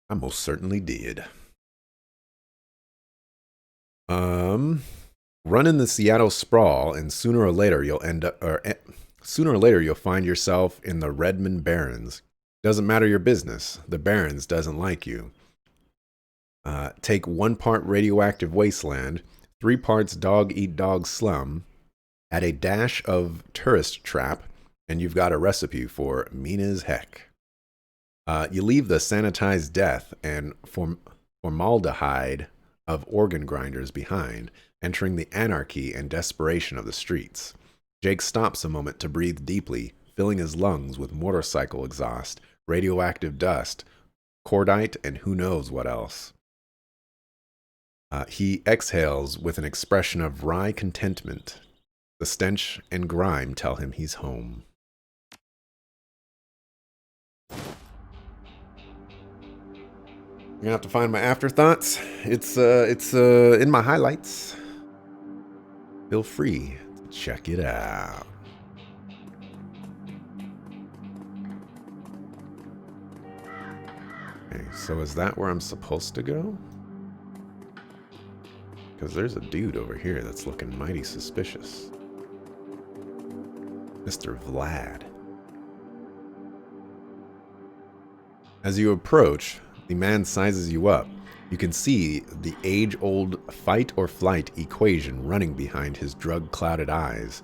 I most certainly did. Um, Run in the Seattle sprawl, and sooner or later you'll find yourself in the Redmond Barrens. Doesn't matter your business. The Barrens doesn't like you. Take 1 part radioactive wasteland, 3 parts dog eat dog slum, add a dash of tourist trap, and you've got a recipe for mean as heck. You leave the sanitized death and formaldehyde of organ grinders behind, entering the anarchy and desperation of the streets. Jake stops a moment to breathe deeply, filling his lungs with motorcycle exhaust, radioactive dust, cordite, and who knows what else. He exhales with an expression of wry contentment. The stench and grime tell him he's home. You're gonna have to find my afterthoughts. It's in my highlights. Feel free to check it out. Okay, so is that where I'm supposed to go? Because there's a dude over here that's looking mighty suspicious. Mr. Vlad. As you approach, the man sizes you up. You can see the age-old fight-or-flight equation running behind his drug-clouded eyes.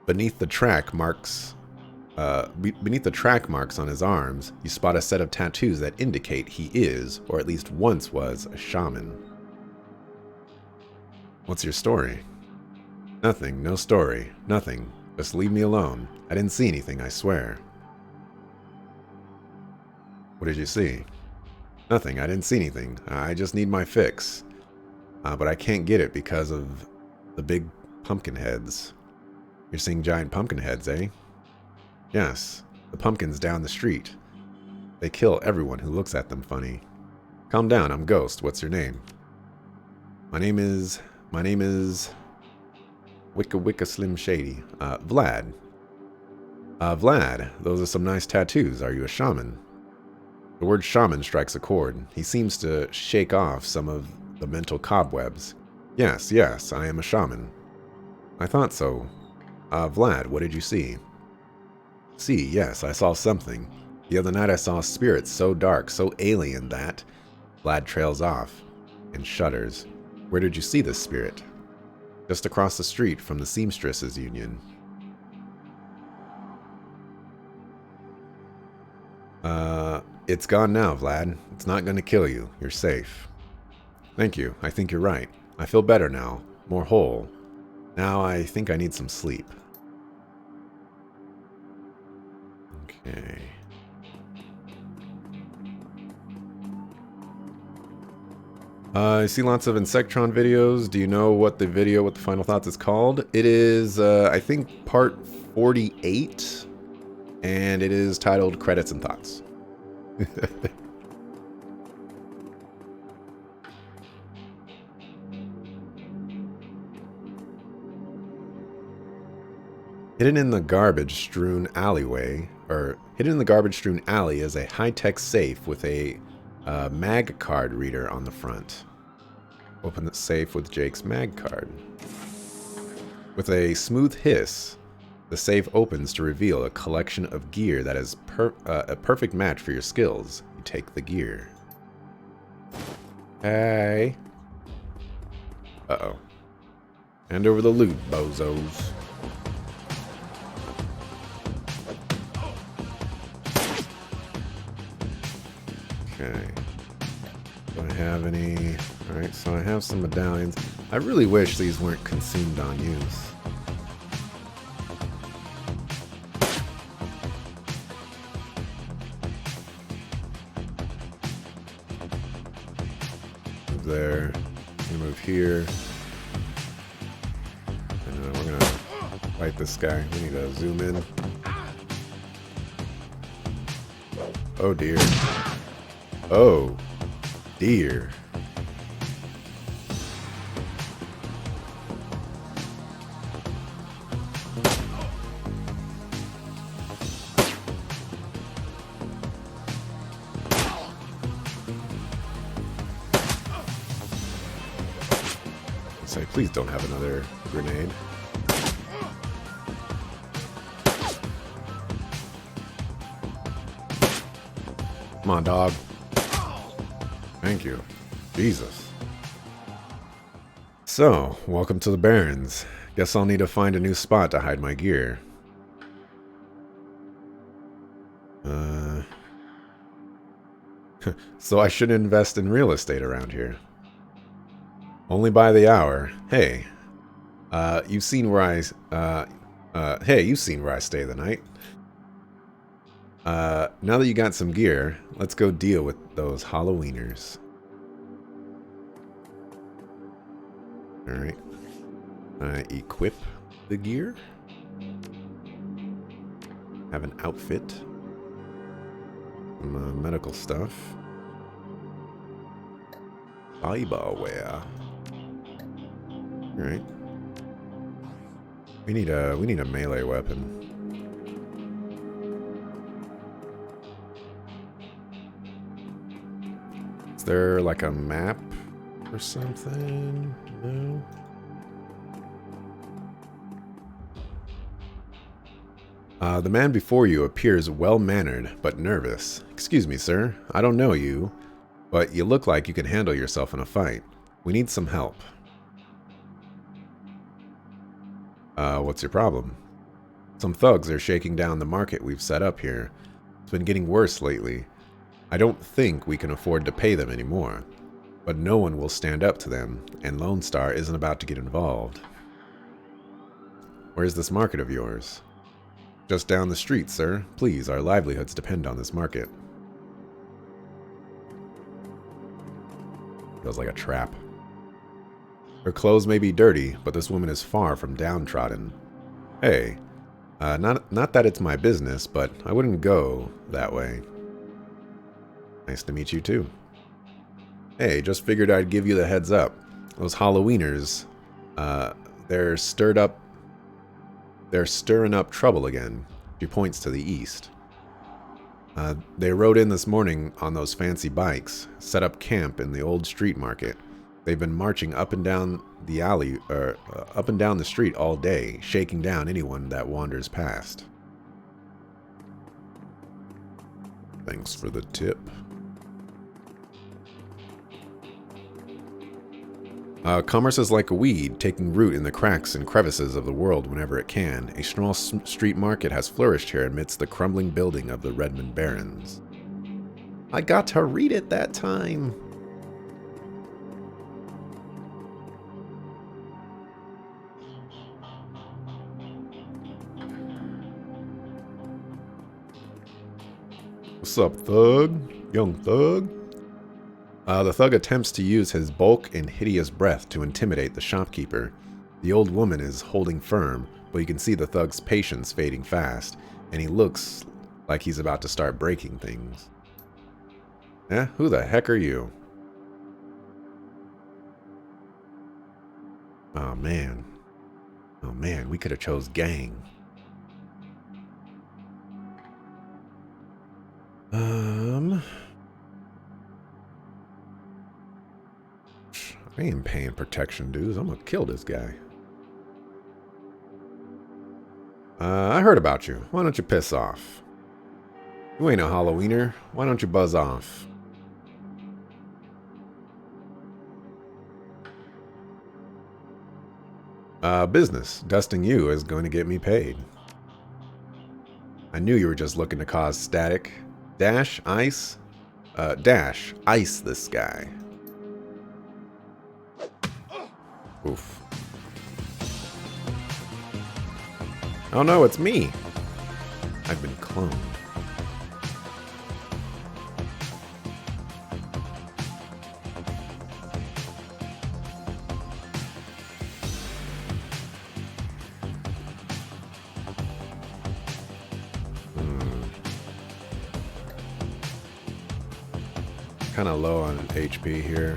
Beneath the track marks on his arms, you spot a set of tattoos that indicate he is, or at least once was, a shaman. What's your story? Nothing, no story, nothing. Just leave me alone. I didn't see anything, I swear. What did you see? Nothing, I didn't see anything. I just need my fix. But I can't get it because of the big pumpkin heads. You're seeing giant pumpkin heads, eh? Yes, the pumpkins down the street. They kill everyone who looks at them funny. Calm down, I'm Ghost. What's your name? My name is Wicca Wicca Slim Shady. Vlad. Vlad, those are some nice tattoos. Are you a shaman? The word shaman strikes a chord. He seems to shake off some of the mental cobwebs. Yes, I am a shaman. I thought so. Vlad, what did you see? See, yes, I saw something. The other night I saw spirits so dark, so alien that... Vlad trails off and shudders. Where did you see this spirit? Just across the street from the Seamstresses Union. It's gone now, Vlad. It's not going to kill you. You're safe. Thank you. I think you're right. I feel better now. More whole. Now I think I need some sleep. Okay. I see lots of Insectron videos. Do you know what the Final Thoughts is called? It is, I think, part 48, and it is titled Credits and Thoughts. Hidden in the garbage-strewn alley is a high-tech safe with a mag card reader on the front. Open the safe with Jake's mag card. With a smooth hiss, the safe opens to reveal a collection of gear that is a perfect match for your skills. You take the gear. Hey. Uh-oh. Hand over the loot, bozos. Okay. Do I have any... Alright, so I have some medallions. I really wish these weren't consumed on use. Move there. Move here. And we're gonna fight this guy. We need to zoom in. Oh dear. Oh, dear. Please don't have another grenade. Come on, dog. Thank you. Jesus. So, welcome to the Barrens. Guess I'll need to find a new spot to hide my gear. So I should invest in real estate around here. Only by the hour. Hey. You've seen where I stay the night. Now that you got some gear, let's go deal with those Halloweeners. Alright. Equip the gear. Have an outfit. Some medical stuff. Eyebalware. Alright. We need a melee weapon. Is there like a map or something? No. The man before you appears well-mannered, but nervous. Excuse me, sir. I don't know you, but you look like you can handle yourself in a fight. We need some help. What's your problem? Some thugs are shaking down the market we've set up here. It's been getting worse lately. I don't think we can afford to pay them anymore, but no one will stand up to them, and Lone Star isn't about to get involved. Where's this market of yours? Just down the street, sir. Please, our livelihoods depend on this market. Feels like a trap. Her clothes may be dirty, but this woman is far from downtrodden. Hey, not that it's my business, but I wouldn't go that way. Nice to meet you too. Hey, just figured I'd give you the heads up. Those Halloweeners, they're stirring up trouble again. She points to the east. They rode in this morning on those fancy bikes, set up camp in the old street market. They've been marching up and down the alley, up and down the street all day, shaking down anyone that wanders past. Thanks for the tip. Commerce is like a weed, taking root in the cracks and crevices of the world whenever it can. A small street market has flourished here amidst the crumbling building of the Redmond Barrens. I got to read it that time. What's up, thug? Young thug? The thug attempts to use his bulk and hideous breath to intimidate the shopkeeper. The old woman is holding firm, but you can see the thug's patience fading fast, and he looks like he's about to start breaking things. Eh, who the heck are you? Oh man. Oh man, we could have chose gang. I ain't paying protection dues. I'm gonna kill this guy. I heard about you. Why don't you piss off? You ain't a Halloweener. Why don't you buzz off? Business. Dusting you is going to get me paid. I knew you were just looking to cause static. Dash, ice this guy. Oof. Oh no, it's me. I've been cloned. Kind of low on HP here.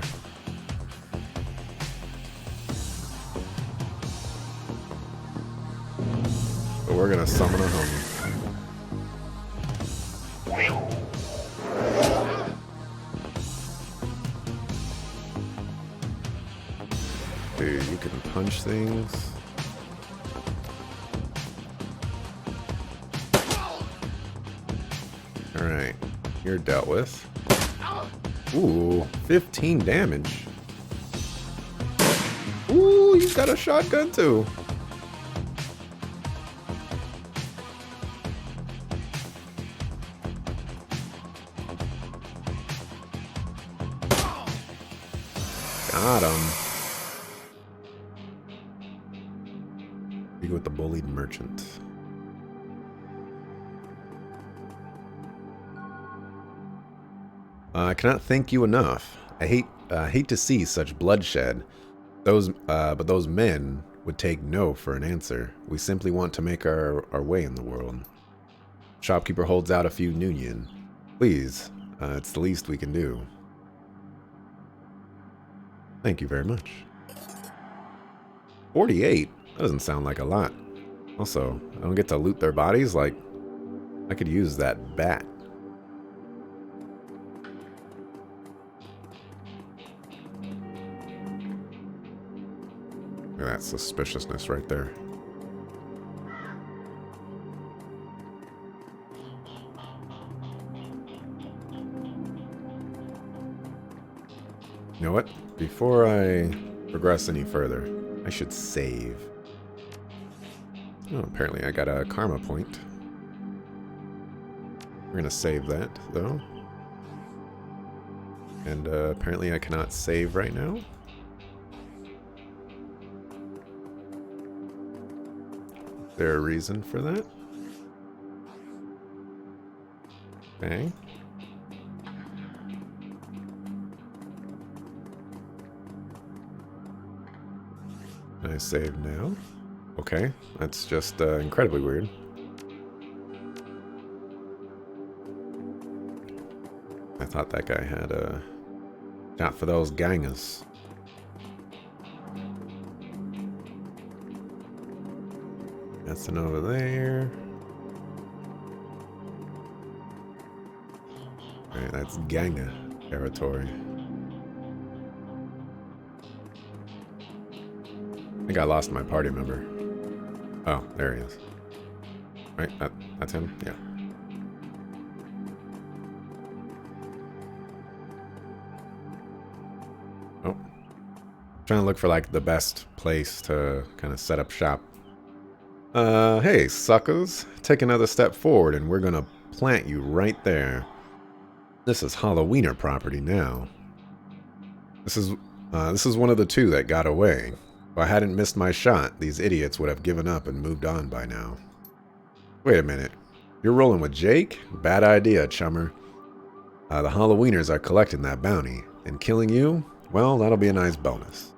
But we're gonna summon a homie. Peace. you can punch things. Alright, you're dealt with. Ooh, 15 damage. Ooh, he's got a shotgun too. Got him. Speak with the bullied merchant. I cannot thank you enough. I hate to see such bloodshed. But those men would take no for an answer. We simply want to make our way in the world. Shopkeeper holds out a few Nuyen. Please, it's the least we can do. Thank you very much. 48? That doesn't sound like a lot. Also, I don't get to loot their bodies. Like, I could use that bat. Look at that suspiciousness right there. You know what? Before I progress any further, I should save. Oh, apparently I got a karma point. We're gonna save that, though. And apparently I cannot save right now. Is there a reason for that? Okay. Can I save now? Okay, that's just incredibly weird. I thought that guy had a shot for those gangers. That's an over there. Alright, that's Ganga territory. I think I lost my party member. Oh, there he is. Right, that's him? Yeah. Oh. Trying to look for like the best place to kind of set up shop. Hey, suckers. Take another step forward and we're gonna plant you right there. This is Halloweener property now. This is one of the two that got away. If I hadn't missed my shot, these idiots would have given up and moved on by now. Wait a minute. You're rolling with Jake? Bad idea, chummer. The Halloweeners are collecting that bounty, and killing you? Well, that'll be a nice bonus.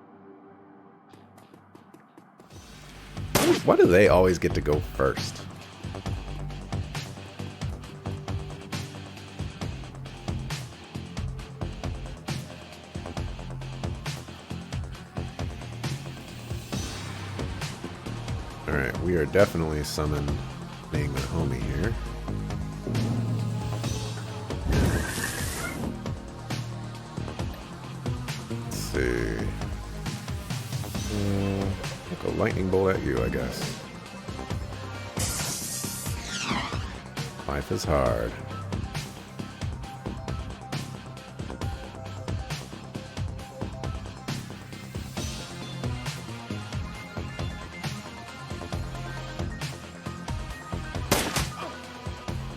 Why do they always get to go first? Alright, we are definitely summoning a homie here. Let's see. Like a lightning bolt at you, I guess. Life is hard.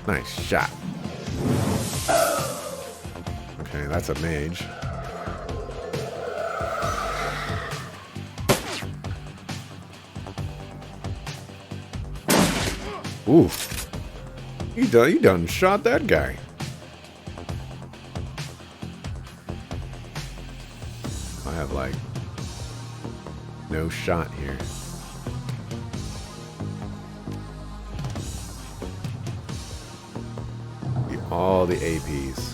Nice shot. Okay, that's a mage. Oof. You done shot that guy. I have like no shot here. All the APs.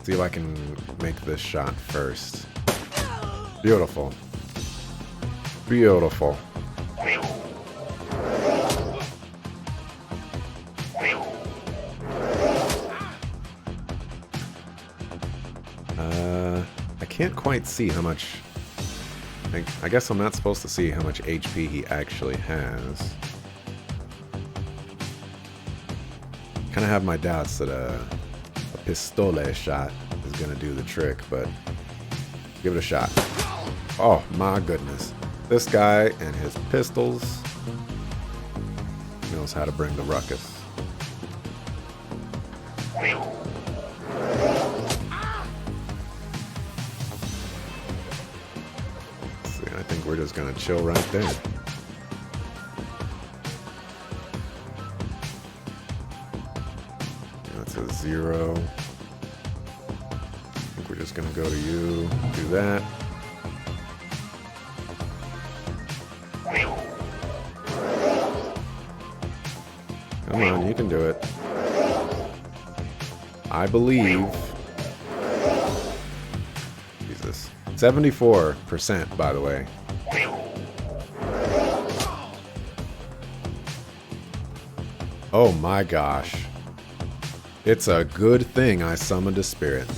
See if I can make this shot first. Beautiful. Beautiful. I can't quite see how much... I guess I'm not supposed to see how much HP he actually has. Kind of have my doubts that a pistole shot is going to do the trick, but give it a shot. Oh my goodness. This guy and his pistols knows how to bring the ruckus. I think we're just gonna chill right there. That's a 0. I think we're just gonna go to you, do that. Come on, you can do it. I believe. Jesus. 74%, by the way. Oh my gosh. It's a good thing I summoned a spirit.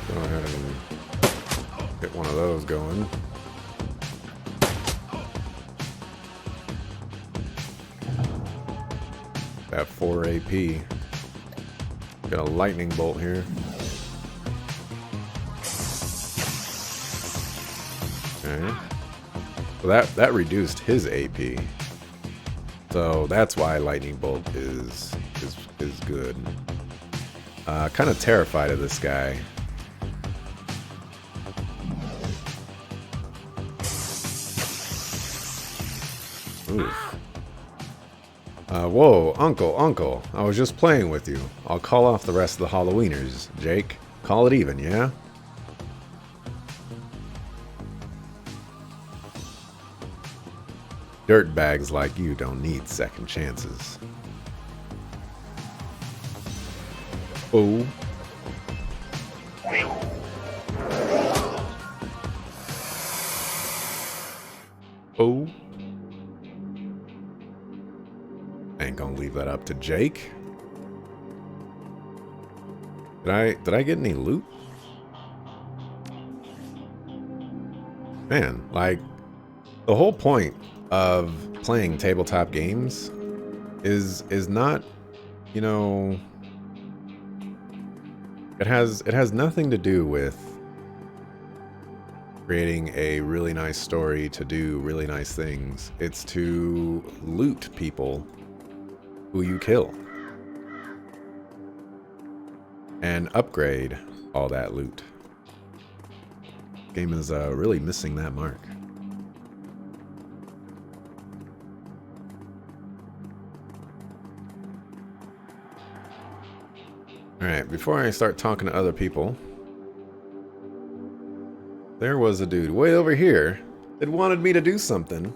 Go ahead and get one of those going. That 4 AP. Got a lightning bolt here. Okay. Well, that reduced his AP. So that's why lightning bolt is good. Kind of terrified of this guy. Oof. Whoa, Uncle, I was just playing with you. I'll call off the rest of the Halloweeners, Jake. Call it even, yeah? Dirtbags like you don't need second chances. Oh. Oh. Ain't gonna leave that up to Jake. Did I get any loot? Man, like, the whole point of playing tabletop games is not, you know, it has nothing to do with creating a really nice story to do really nice things. It's to loot people who you kill and upgrade all that loot. Game is really missing that mark. Alright, before I start talking to other people, there was a dude way over here that wanted me to do something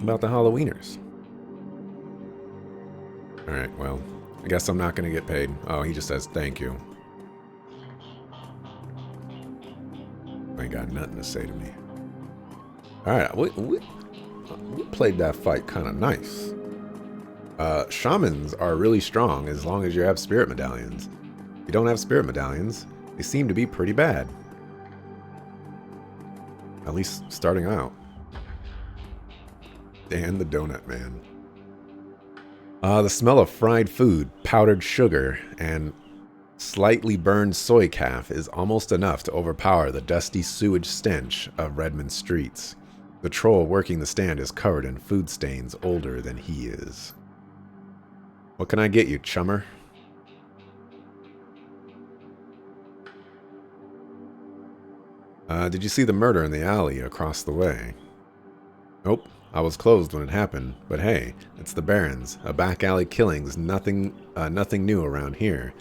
about the Halloweeners. Alright, well, I guess I'm not going to get paid. Oh, he just says thank you. Ain't got nothing to say to me. Alright, we played that fight kind of nice. Shamans are really strong as long as you have spirit medallions. If you don't have spirit medallions, they seem to be pretty bad. At least starting out. And the donut man. The smell of fried food, powdered sugar, and slightly burned soy calf is almost enough to overpower the dusty sewage stench of Redmond streets. The troll working the stand is covered in food stains older than he is. What can I get you, chummer? Did you see the murder in the alley across the way? Nope. I was closed when it happened, but hey, it's the Barrens. A back alley killing's nothing new around here.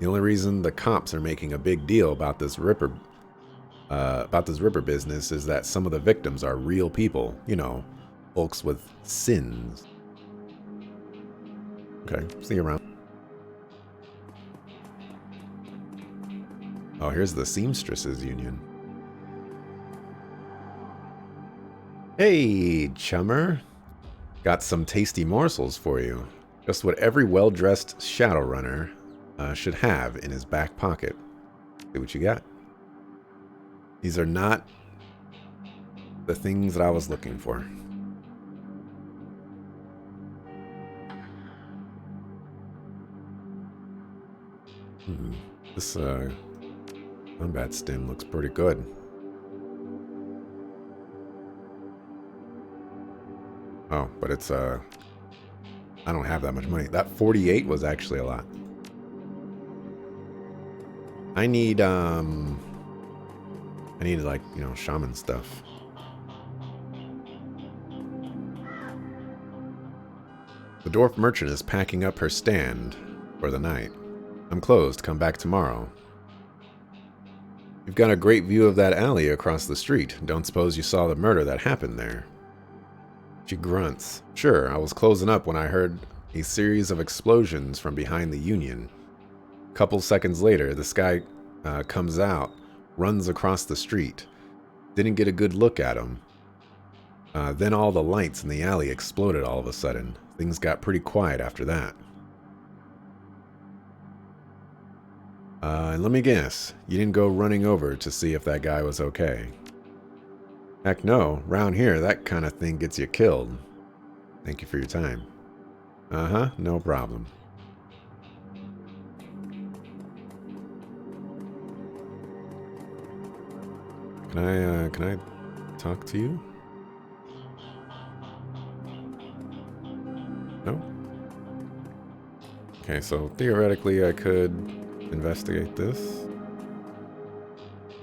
The only reason the cops are making a big deal about this Ripper business is that some of the victims are real people. You know, folks with sins. Okay, see you around. Oh, here's the Seamstresses Union. Hey, chummer. Got some tasty morsels for you. Just what every well-dressed Shadowrunner should have in his back pocket. See what you got. These are not the things that I was looking for. This combat stim looks pretty good. Oh, but it's I don't have that much money. That 48 was actually a lot. I need like, you know, shaman stuff. The dwarf merchant is packing up her stand for the night. I'm closed. Come back tomorrow. You've got a great view of that alley across the street. Don't suppose you saw the murder that happened there? She grunts. Sure, I was closing up when I heard a series of explosions from behind the Union. A couple seconds later, this guy comes out, runs across the street. Didn't get a good look at him. Then all the lights in the alley exploded all of a sudden. Things got pretty quiet after that. And let me guess, you didn't go running over to see if that guy was okay. Heck no, round here that kind of thing gets you killed. Thank you for your time. Uh-huh, no problem. Can I talk to you? No? Okay, so theoretically I could investigate this.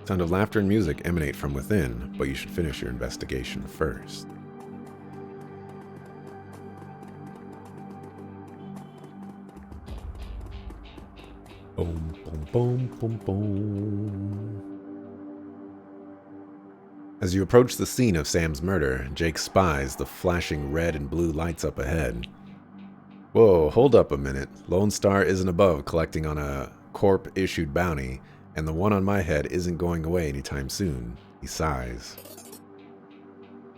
Sound of laughter and music emanate from within, but you should finish your investigation first. Boom, boom, boom, boom, boom. As you approach the scene of Sam's murder, Jake spies the flashing red and blue lights up ahead. Whoa, hold up a minute. Lone Star isn't above collecting on a corp-issued bounty, and the one on my head isn't going away anytime soon. He sighs.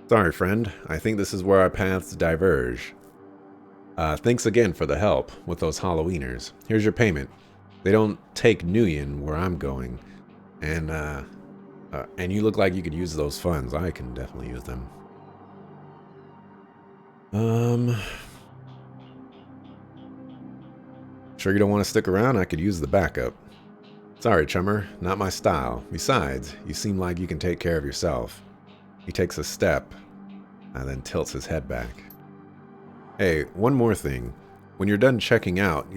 Sorry, friend. I think this is where our paths diverge. Thanks again for the help with those Halloweeners. Here's your payment. They don't take Nguyen where I'm going, and you look like you could use those funds. I can definitely use them. Sure you don't want to stick around? I could use the backup. Sorry, chummer. Not my style. Besides, you seem like you can take care of yourself. He takes a step, and then tilts his head back. Hey, one more thing. When you're done checking out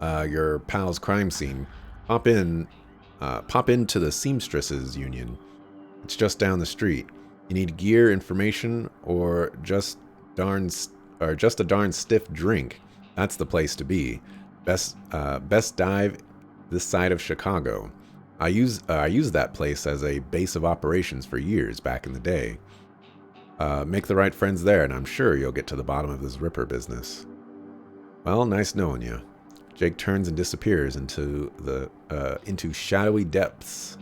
your pal's crime scene, pop into the Seamstresses Union. It's just down the street. You need gear, information, or just a darn stiff drink. That's the place to be. Best dive this side of Chicago. I used that place as a base of operations for years back in the day. Make the right friends there, and I'm sure you'll get to the bottom of this Ripper business. Well, nice knowing you. Jake turns and disappears into shadowy depths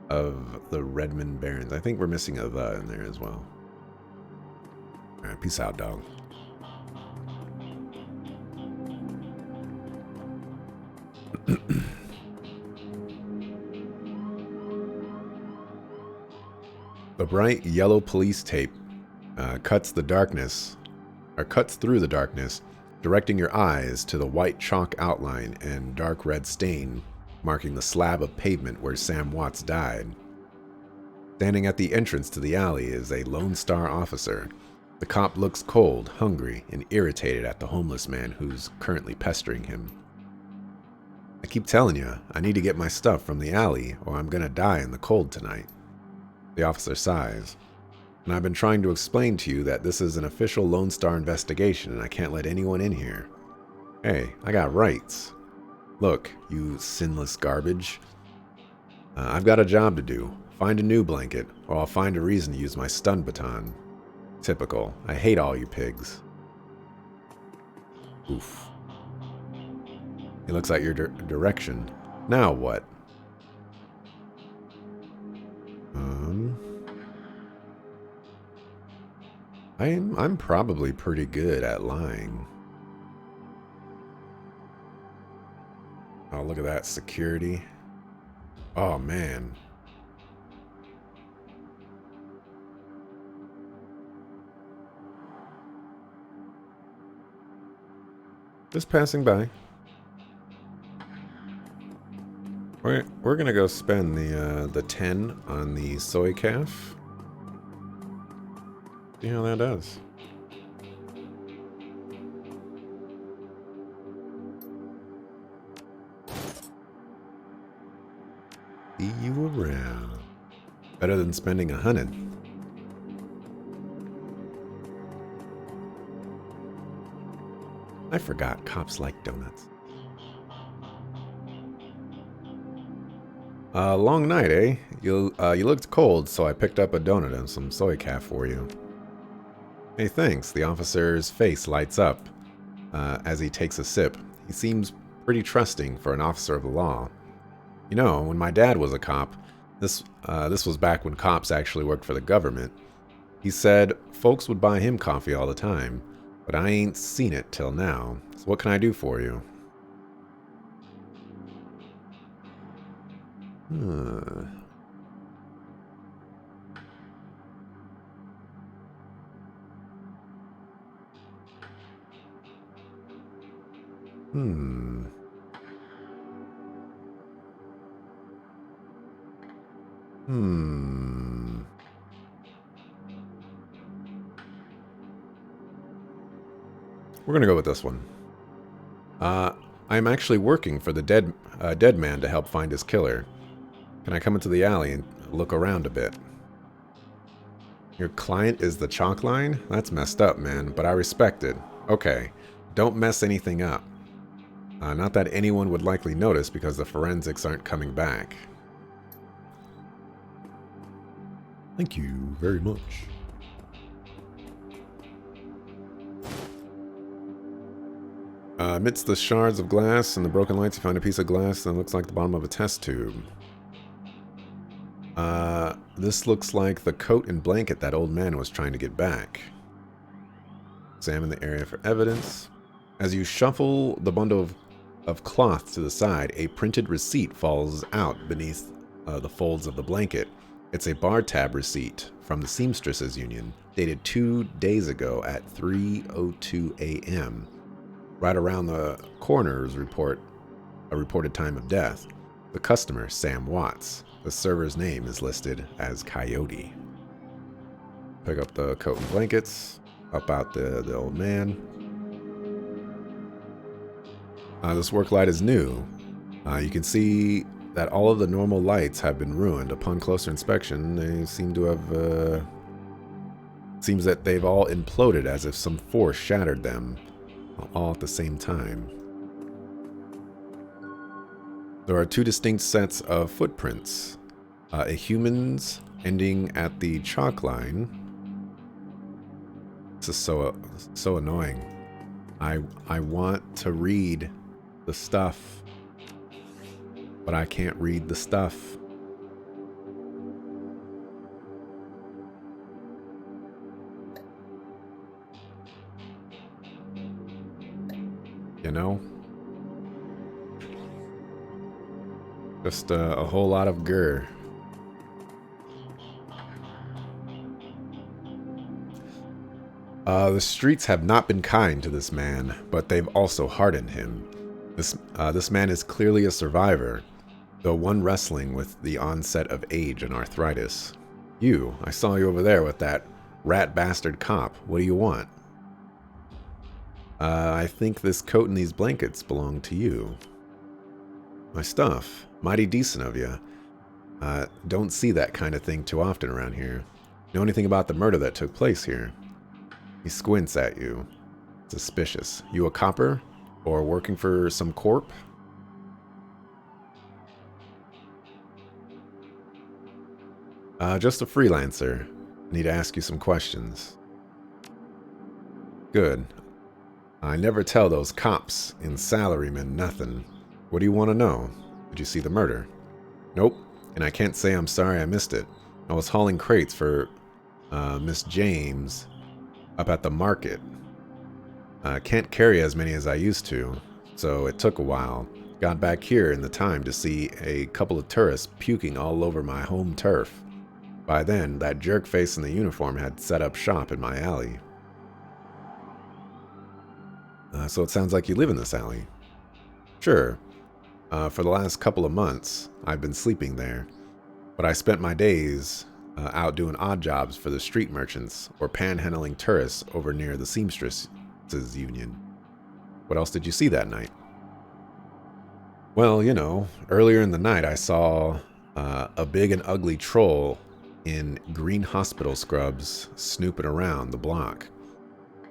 of the Redmond Barrens. I think we're missing a "the" in there as well. All right, peace out, dog. The bright yellow police tape cuts through the darkness, directing your eyes to the white chalk outline and dark red stain marking the slab of pavement where Sam Watts died. Standing at the entrance to the alley is a Lone Star officer. The cop looks cold, hungry, and irritated at the homeless man who's currently pestering him. I keep telling you, I need to get my stuff from the alley or I'm gonna die in the cold tonight. The officer sighs. And I've been trying to explain to you that this is an official Lone Star investigation and I can't let anyone in here. Hey, I got rights. Look, you sinless garbage. I've got a job to do. Find a new blanket, or I'll find a reason to use my stun baton. Typical. I hate all you pigs. Oof. He looks at your direction. Now what? I'm probably pretty good at lying. Oh, look at that security. Oh, man. Just passing by. We're gonna go spend the 10 on the soy calf. See how that does. See you around. Better than spending 100. I forgot cops like donuts. Long night, eh? You looked cold, so I picked up a donut and some soy calf for you. Hey, thanks. The officer's face lights up as he takes a sip. He seems pretty trusting for an officer of the law. You know, when my dad was a cop, this was back when cops actually worked for the government. He said folks would buy him coffee all the time, but I ain't seen it till now. So what can I do for you? Hmm. We're gonna go with this one. I'm actually working for the dead man to help find his killer. Can I come into the alley and look around a bit? Your client is the chalk line? That's messed up, man, but I respect it. Okay, don't mess anything up. Not that anyone would likely notice because the forensics aren't coming back. Thank you very much. Amidst the shards of glass and the broken lights, you find a piece of glass that looks like the bottom of a test tube. This looks like the coat and blanket that old man was trying to get back. Examine the area for evidence. As you shuffle the bundle of cloth to the side, a printed receipt falls out beneath the folds of the blanket. It's a bar tab receipt from the Seamstresses Union, dated 2 days ago at 3:02 a.m. Right around the coroner's report, a reported time of death. The customer, Sam Watts. The server's name is listed as Coyote. Pick up the coat and blankets. Up out the old man. This work light is new. You can see that all of the normal lights have been ruined. Upon closer inspection, they seem to have... seems that they've all imploded as if some force shattered them, all at the same time. There are 2 distinct sets of footprints. A human's ending at the chalk line. This is so annoying. I want to read the stuff, but I can't read the stuff. You know? Just a whole lot of grr. The streets have not been kind to this man, but they've also hardened him. This man is clearly a survivor, though one wrestling with the onset of age and arthritis. I saw you over there with that rat bastard cop. What do you want? I think this coat and these blankets belong to you. My stuff. Mighty decent of you. Don't see that kind of thing too often around here. Know anything about the murder that took place here? He squints at you. Suspicious. You a copper? Or working for some corp? Just a freelancer. Need to ask you some questions. Good. I never tell those cops in salarymen nothing. What do you want to know? Did you see the murder? Nope. And I can't say I'm sorry I missed it. I was hauling crates for Miss James up at the market. Can't carry as many as I used to, so it took a while. Got back here in the time to see a couple of tourists puking all over my home turf. By then, that jerk face in the uniform had set up shop in my alley. So it sounds like you live in this alley. Sure. For the last couple of months, I've been sleeping there. But I spent my days out doing odd jobs for the street merchants or panhandling tourists over near the Seamstresses Union. What else did you see that night? Well, you know, earlier in the night I saw a big and ugly troll in green hospital scrubs snooping around the block.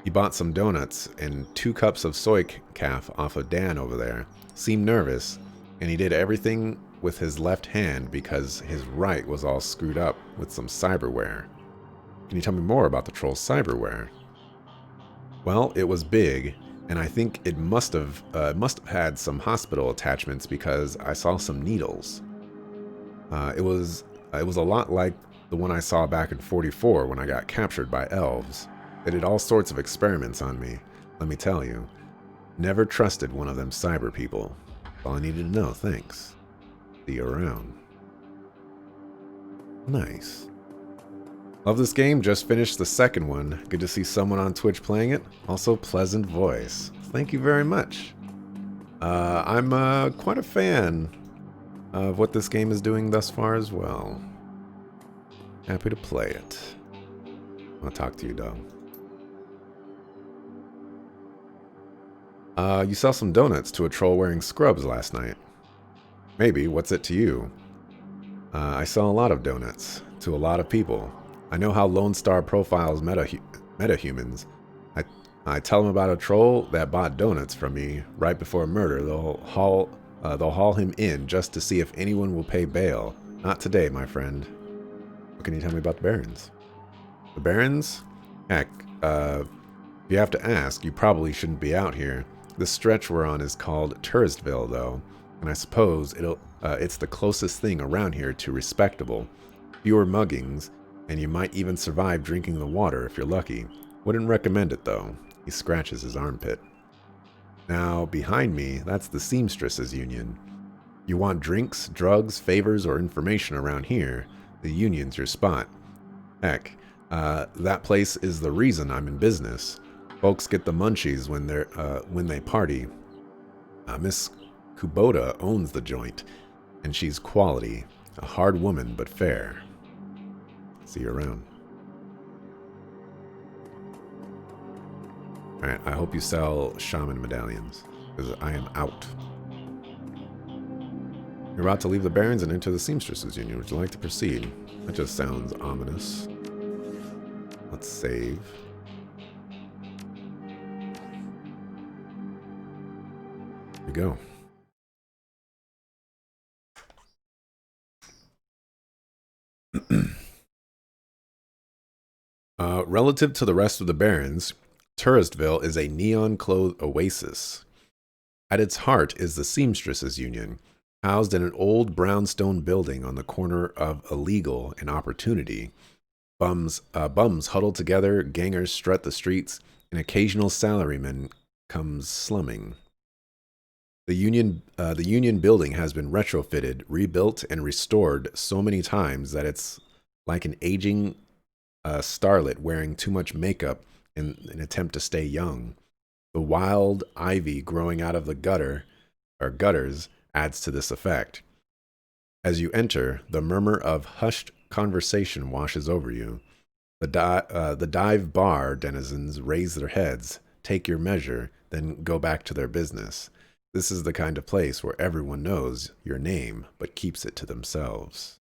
He bought some donuts and 2 cups of soy calf off of Dan over there. Seemed nervous, and he did everything with his left hand because his right was all screwed up with some cyberware. Can you tell me more about the troll's cyberware? Well, it was big, and I think it must have had some hospital attachments because I saw some needles. It was a lot like the one I saw back in 44 when I got captured by elves. They did all sorts of experiments on me, let me tell you. Never trusted one of them cyber people. That's all I needed to know, thanks. See you around. Nice. Love this game, just finished the second one. Good to see someone on Twitch playing it. Also, pleasant voice. Thank you very much. I'm quite a fan of what this game is doing thus far as well. Happy to play it. I'll talk to you, dog. You sell some donuts to a troll wearing scrubs last night. Maybe. What's it to you? I sell a lot of donuts to a lot of people. I know how Lone Star profiles metahumans. I tell them about a troll that bought donuts from me right before murder. They'll haul him in just to see if anyone will pay bail. Not today, my friend. What can you tell me about the Barrens? The Barrens? Heck, if you have to ask, you probably shouldn't be out here. This stretch we're on is called Touristville, though, and I suppose it's the closest thing around here to respectable. Fewer muggings, and you might even survive drinking the water if you're lucky. Wouldn't recommend it, though. He scratches his armpit. Now, behind me, that's the Seamstresses Union. You want drinks, drugs, favors, or information around here, the Union's your spot. Heck, that place is the reason I'm in business. Folks get the munchies when they party. Miss Kubota owns the joint, and she's quality. A hard woman, but fair. See you around. Alright, I hope you sell shaman medallions, because I am out. You're about to leave the Barrens and enter the Seamstresses Union. Would you like to proceed? That just sounds ominous. Let's save. Here we go. Relative to the rest of the Barrens, Touristville is a neon-clothed oasis. At its heart is the Seamstresses Union, housed in an old brownstone building on the corner of Illegal and Opportunity. Bums huddle together, gangers strut the streets, and occasional salaryman comes slumming. The Union building has been retrofitted, rebuilt, and restored so many times that it's like an aging starlet wearing too much makeup in an attempt to stay young. The wild ivy growing out of the gutters adds to this effect. As you enter, the murmur of hushed conversation washes over you. The dive bar denizens raise their heads, take your measure, then go back to their business. This is the kind of place where everyone knows your name, but keeps to themselves.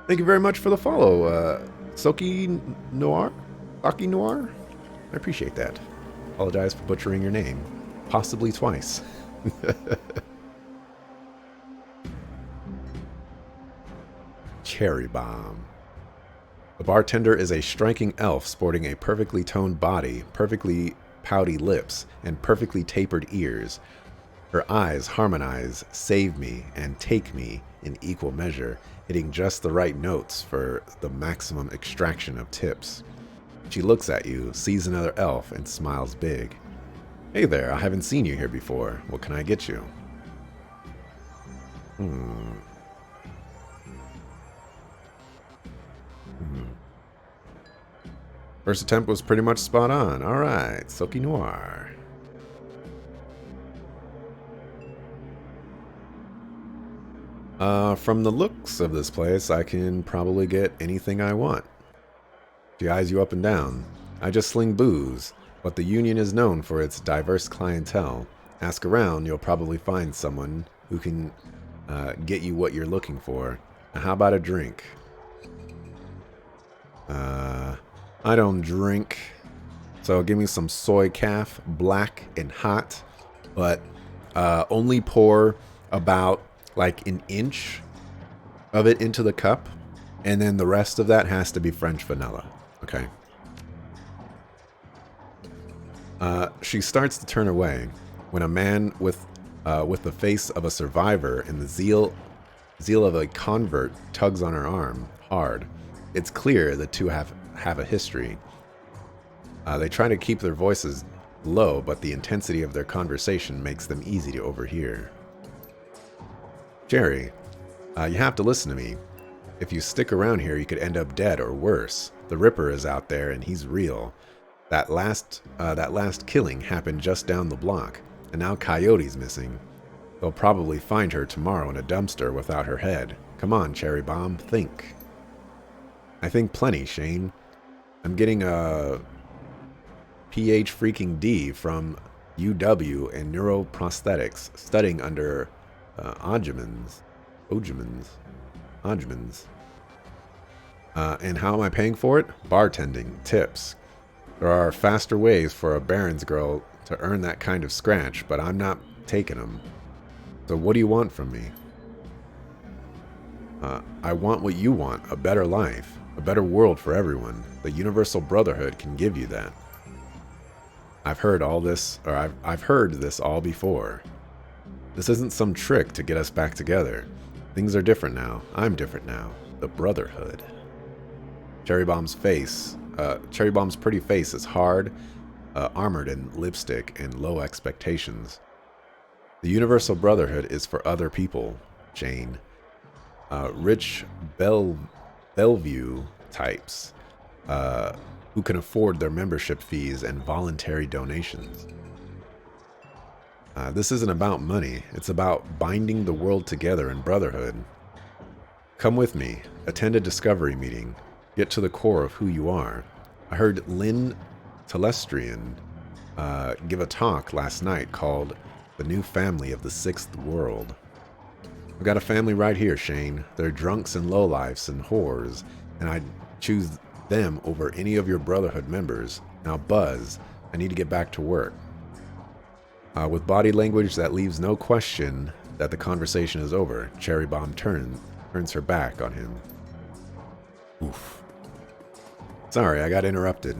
Thank you very much for the follow, Soki Noir? Soki Noir? I appreciate that. Apologize for butchering your name. Possibly twice. Cherry Bomb. The bartender is a striking elf sporting a perfectly toned body, perfectly pouty lips and perfectly tapered ears. Her eyes harmonize "save me" and "take me" in equal measure, hitting just the right notes for the maximum extraction of tips. She looks at you, sees another elf, and smiles big. "Hey there, I haven't seen you here before. What can I get you?" First attempt was pretty much spot on. Alright, Silky Noir. From the looks of this place, I can probably get anything I want. She eyes you up and down. "I just sling booze, but the Union is known for its diverse clientele. Ask around, you'll probably find someone who can get you what you're looking for. How about a drink?" I don't drink, so give me some soy calf, black and hot, but only pour about like an inch of it into the cup, and then the rest of that has to be French vanilla. Okay. She starts to turn away when a man with the face of a survivor and the zeal of a convert tugs on her arm hard. It's clear the two have a history. They try to keep their voices low, but the intensity of their conversation makes them easy to overhear. "Jerry, you have to listen to me. If you stick around here, you could end up dead or worse. The Ripper is out there, and he's real. That last killing happened just down the block, and now Coyote's missing. They'll probably find her tomorrow in a dumpster without her head. Come on, Cherry Bomb, think." "I think plenty, Shane. I'm getting a PH freaking D from UW in neuroprosthetics, studying under Odgemans. And how am I paying for it? Bartending, tips. There are faster ways for a Baron's girl to earn that kind of scratch, but I'm not taking them. So what do you want from me?" I want what you want, a better life, a better world for everyone. The Universal Brotherhood can give you that. I've heard all this, or I've heard this all before. This isn't some trick to get us back together. Things are different now. I'm different now. The Brotherhood. Cherry Bomb's pretty face is hard, armored in lipstick and low expectations. The Universal Brotherhood is for other people, Jane. Rich Bellevue types who can afford their membership fees and voluntary donations. This isn't about money. It's about binding the world together in brotherhood. Come with me. Attend a discovery meeting. Get to the core of who you are. I heard Lynn Telestrian give a talk last night called "The New Family of the Sixth World." I've got a family right here, Shane. They're drunks and lowlifes and whores, and I'd choose them over any of your Brotherhood members. Now buzz. I need to get back to work. With body language that leaves no question that the conversation is over, Cherry Bomb turns her back on him. Oof. Sorry, I got interrupted.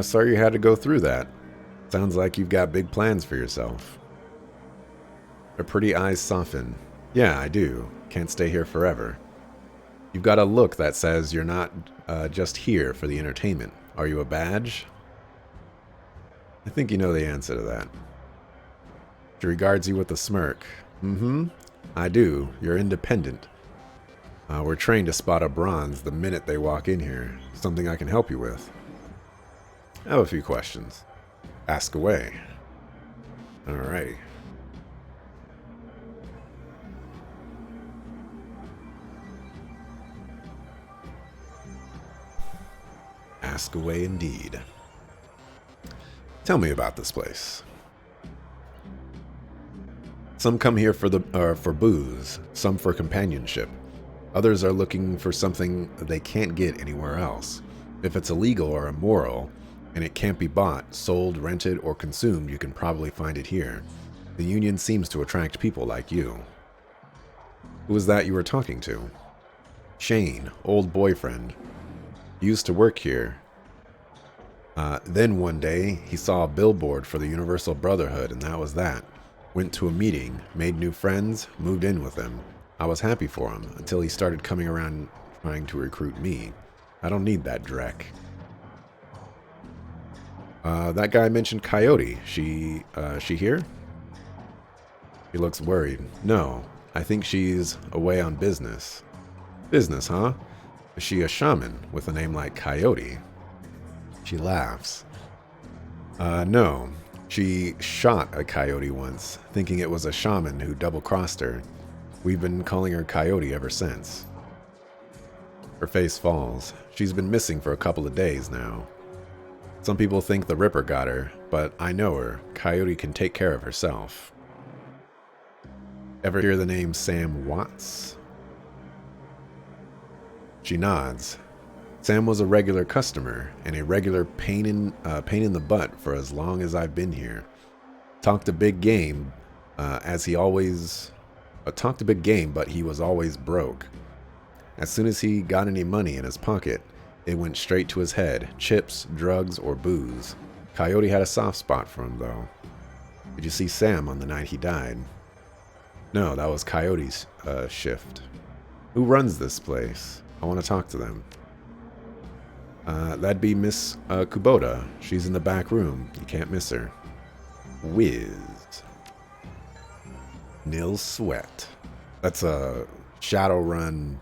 Sorry you had to go through that. Sounds like you've got big plans for yourself. Her pretty eyes soften. Yeah, I do. Can't stay here forever. You've got a look that says you're not just here for the entertainment. Are you a badge? I think you know the answer to that. She regards you with a smirk. I do. You're independent. We're trained to spot a bronze the minute they walk in here. Something I can help you with. I have a few questions. Ask away. Alrighty. Ask away indeed. Tell me about this place. Some come here for booze, some for companionship. Others are looking for something they can't get anywhere else. If it's illegal or immoral, and it can't be bought, sold, rented, or consumed, you can probably find it here. The Union seems to attract people like you. Who was that you were talking to? Shane, old boyfriend. He used to work here. Then one day, he saw a billboard for the Universal Brotherhood, and that was that. Went to a meeting, made new friends, moved in with him. I was happy for him, until he started coming around trying to recruit me. I don't need that dreck. That guy mentioned Coyote. She here? He looks worried. No, I think she's away on business. Business, huh? Is she a shaman with a name like Coyote? She laughs. No. She shot a coyote once, thinking it was a shaman who double-crossed her. We've been calling her Coyote ever since. Her face falls. She's been missing for a couple of days now. Some people think the Ripper got her, but I know her. Coyote can take care of herself. Ever hear the name Sam Watts? She nods. Sam was a regular customer and a regular pain in the butt for as long as I've been here. Talked a big game, but he was always broke. As soon as he got any money in his pocket, it went straight to his head: chips, drugs, or booze. Coyote had a soft spot for him, though. Did you see Sam on the night he died? No, that was Coyote's shift. Who runs this place? I want to talk to them. That'd be Miss Kubota. She's in the back room. You can't miss her. Wiz. Nil Sweat. That's a Shadowrun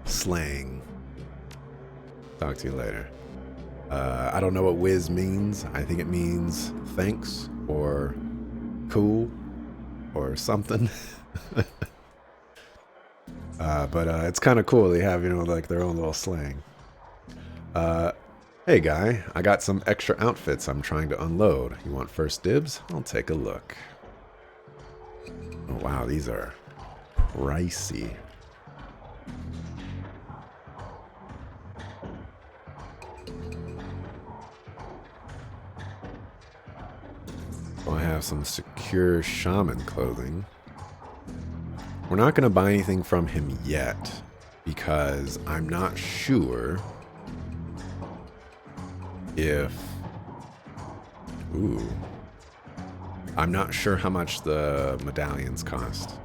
slang. Talk to you later. I don't know what whiz means. I think it means thanks or cool or something. But it's kind of cool. They have, like their own little slang. Hey guy, I got some extra outfits I'm trying to unload. You want first dibs? I'll take a look. Oh wow, these are pricey. Oh, I have some secure shaman clothing. We're not going to buy anything from him yet because I'm not sure if... Ooh. I'm not sure how much the medallions cost.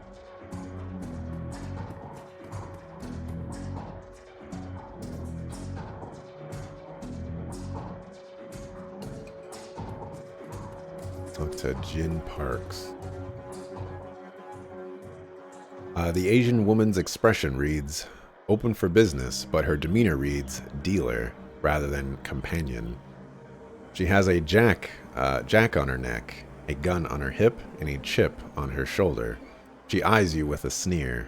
Talk to Jin Parks. The Asian woman's expression reads, open for business, but her demeanor reads, dealer, rather than companion. She has a jack on her neck, a gun on her hip, and a chip on her shoulder. She eyes you with a sneer.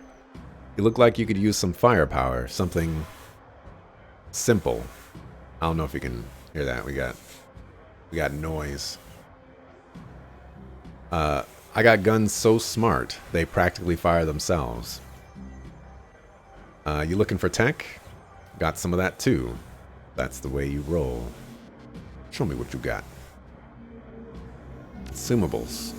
You look like you could use some firepower, something simple. I don't know if you can hear that. We got noise. I got guns so smart, they practically fire themselves. You looking for tech? Got some of that too. That's the way you roll. Show me what you got. Consumables.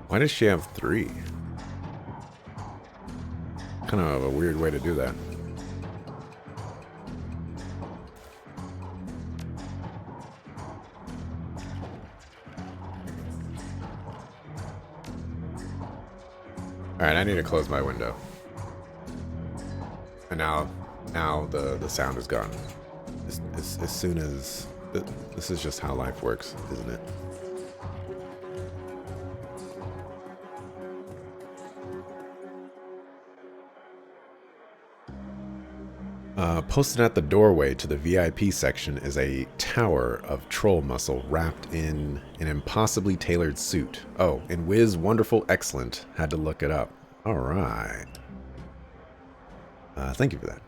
Why does she have 3? Kind of a weird way to do that. Alright, I need to close my window. And now the sound is gone. As soon as... This is just how life works, isn't it? Posted at the doorway to the VIP section is a tower of troll muscle wrapped in an impossibly tailored suit. Oh, and whiz, wonderful, excellent. Had to look it up. All right. Thank you for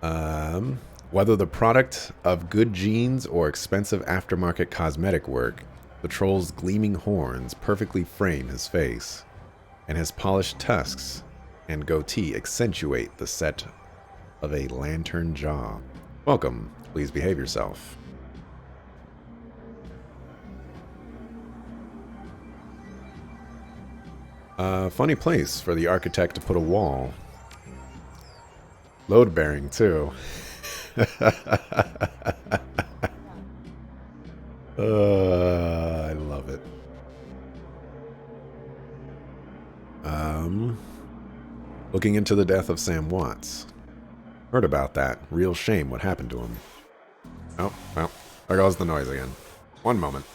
that. Whether the product of good genes or expensive aftermarket cosmetic work, the troll's gleaming horns perfectly frame his face, and his polished tusks and goatee accentuate the set of a lantern jaw. Welcome. Please behave yourself. Funny place for the architect to put a wall. Load bearing too. I love it. Looking into the death of Sam Watts. Heard about that. Real shame what happened to him. Oh, well, there goes the noise again. One moment.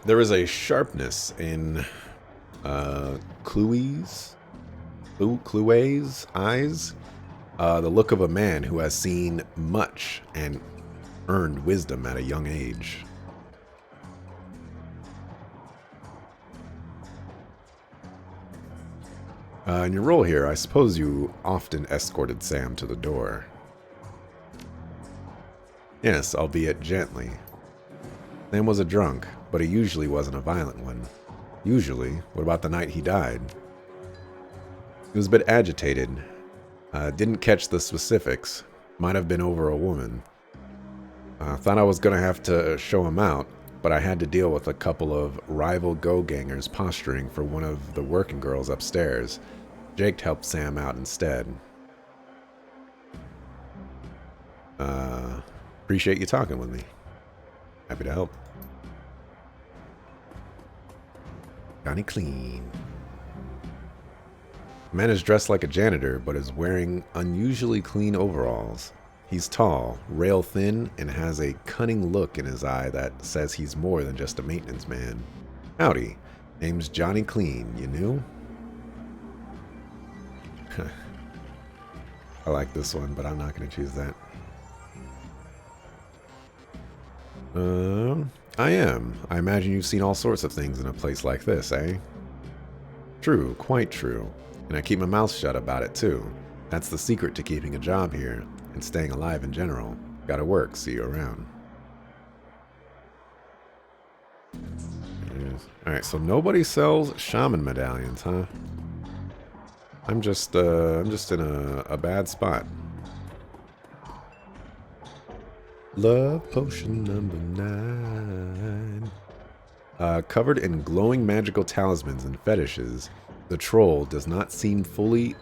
There is a sharpness in Chloe's eyes. The look of a man who has seen much and earned wisdom at a young age. In your role here, I suppose you often escorted Sam to the door. Yes, albeit gently. Sam was a drunk, but he usually wasn't a violent one. Usually? What about the night he died? He was a bit agitated. Didn't catch the specifics. Might have been over a woman. Thought I was going to have to show him out, but I had to deal with a couple of rival go-gangers posturing for one of the working girls upstairs. Jake helped Sam out instead. Appreciate you talking with me. Happy to help. Johnny Clean. The man is dressed like a janitor, but is wearing unusually clean overalls. He's tall, rail thin, and has a cunning look in his eye that says he's more than just a maintenance man. Howdy. Name's Johnny Clean, you knew? I like this one, but I'm not going to choose that. I am. I imagine you've seen all sorts of things in a place like this, eh? True, quite true. And I keep my mouth shut about it, too. That's the secret to keeping a job here, and staying alive in general. Gotta work, see you around. Yes. Alright, so nobody sells shaman medallions, huh? I'm just in a bad spot. Love potion number 9. Covered in glowing magical talismans and fetishes, the troll does not seem fully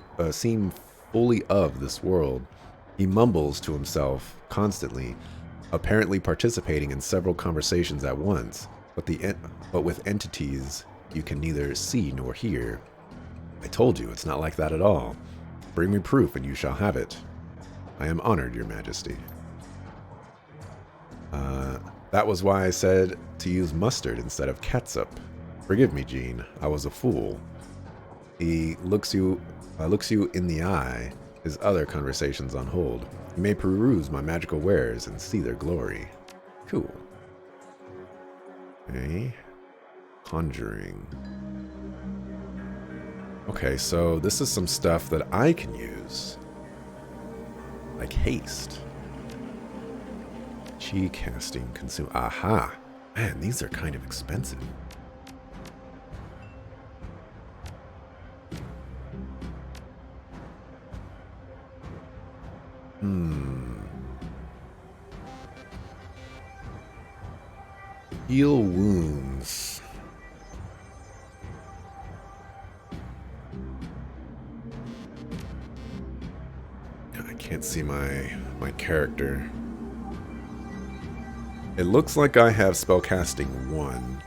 of this world. He mumbles to himself constantly, apparently participating in several conversations at once, but with entities you can neither see nor hear. I told you it's not like that at all. Bring me proof and you shall have it. I am honored, your majesty. That was why I said to use mustard instead of catsup. Forgive me, Jean. I was a fool. He looks you in the eye, his other conversations on hold. You may peruse my magical wares and see their glory. Cool. Okay. Conjuring. Okay, so this is some stuff that I can use. Like haste. Chi casting consume. Aha! Man, these are kind of expensive. Heal wounds. I can't see my character. It looks like I have spellcasting 1.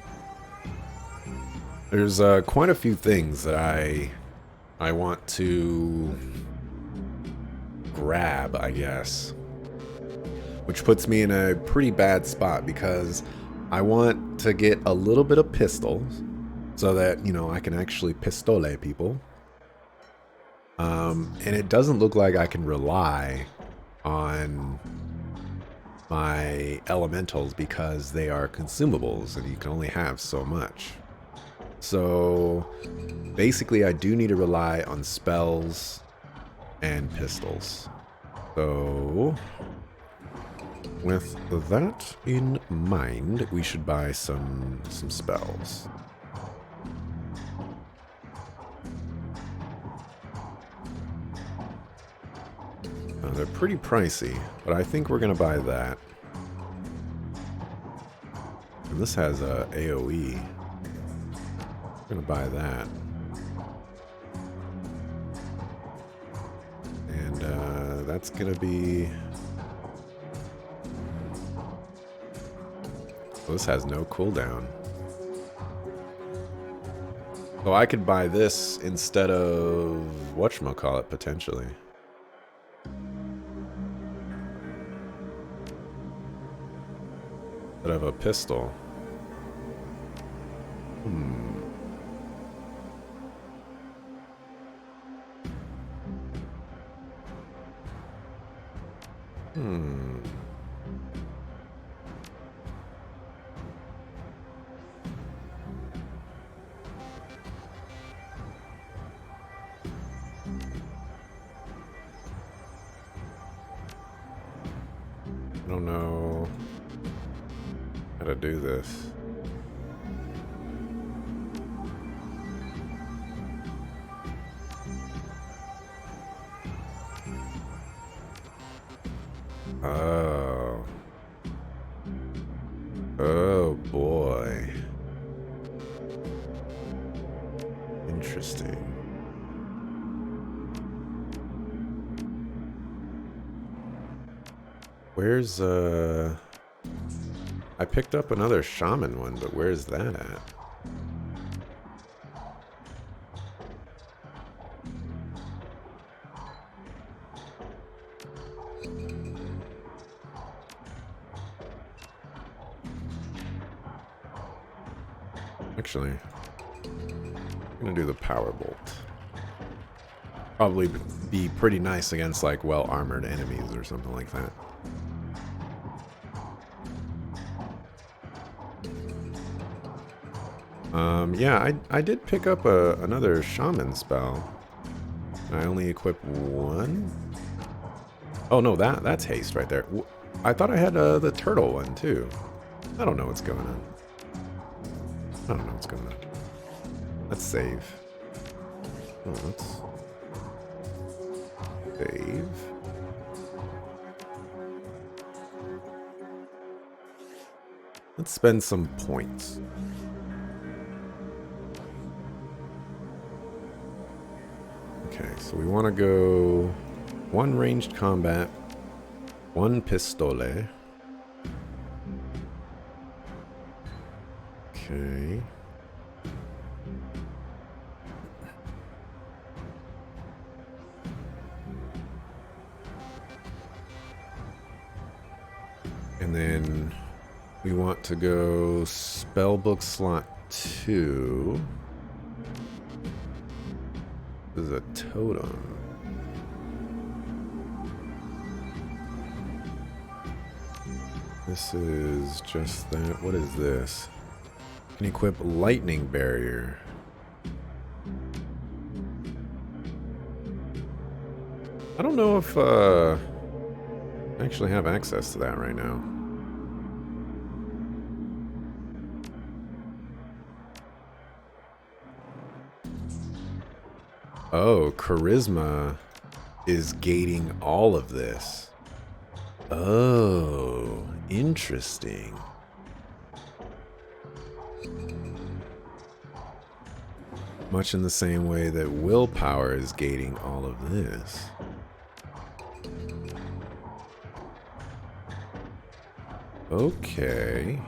There's quite a few things that I I want to grab, I guess. Which puts me in a pretty bad spot because I want to get a little bit of pistols so that, you know, I can actually pistole people. And it doesn't look like I can rely on my elementals because they are consumables and you can only have so much. So basically I do need to rely on spells and pistols. So with that in mind, we should buy some spells. They're pretty pricey, but I think we're going to buy that. And this has a AoE. We're going to buy that. And that's going to be... Well, this has no cooldown. So I could buy this instead of whatchamacallit, potentially. Instead of a pistol. I don't know how to do this. Oh. Oh boy. Interesting. Where's I picked up another shaman one, but where's that at? Actually, I'm gonna do the power bolt. Probably be pretty nice against like well-armored enemies or something like that. Yeah, I did pick up another shaman spell. I only equip one. Oh no, that's haste right there. I thought I had the turtle one too. I don't know what's going on. I don't know what's going on. Let's save. Oh, let's save. Let's spend some points. Okay, so we want to go one ranged combat, one pistole. Okay. And then we want to go spellbook slot 2. This is a totem. This is just that. What is this? Can equip lightning barrier. I don't know if I actually have access to that right now. Oh, charisma is gating all of this. Oh, interesting. Much in the same way that willpower is gating all of this. Okay.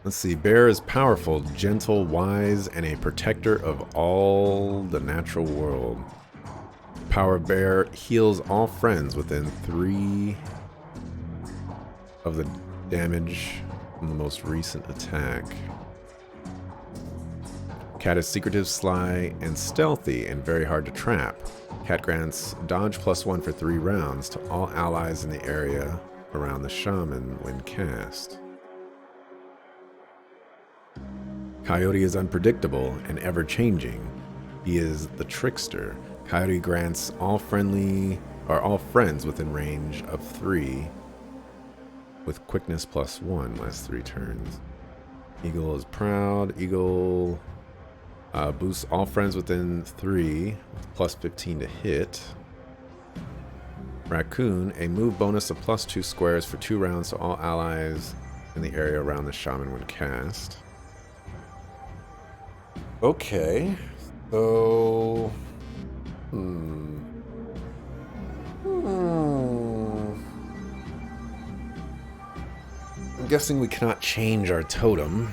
Let's see. Bear is powerful, gentle, wise, and a protector of all the natural world. Power Bear heals all friends within 3 of the damage from the most recent attack. Cat is secretive, sly, and stealthy, and very hard to trap. Cat grants dodge +1 for 3 rounds to all allies in the area around the shaman when cast. Coyote is unpredictable and ever-changing. He is the trickster. Coyote grants all friends within range of 3 with quickness +1 last 3 turns. Eagle is proud. Eagle boosts all friends within 3 with +15 to hit. Raccoon, a move bonus of +2 squares for 2 rounds to all allies in the area around the shaman when cast. Okay, so... I'm guessing we cannot change our totem.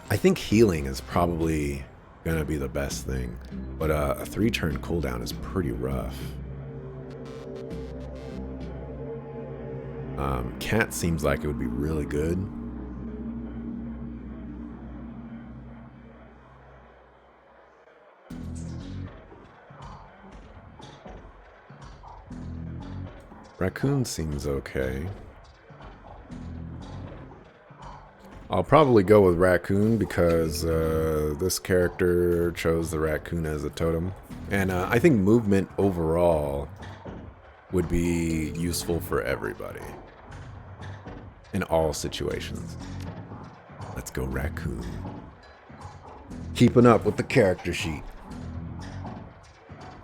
I think healing is probably gonna be the best thing, but a 3-turn cooldown is pretty rough. Cat seems like it would be really good. Raccoon seems okay. I'll probably go with Raccoon because this character chose the Raccoon as a totem. And I think movement overall would be useful for everybody. In all situations. Let's go Raccoon. Keeping up with the character sheet.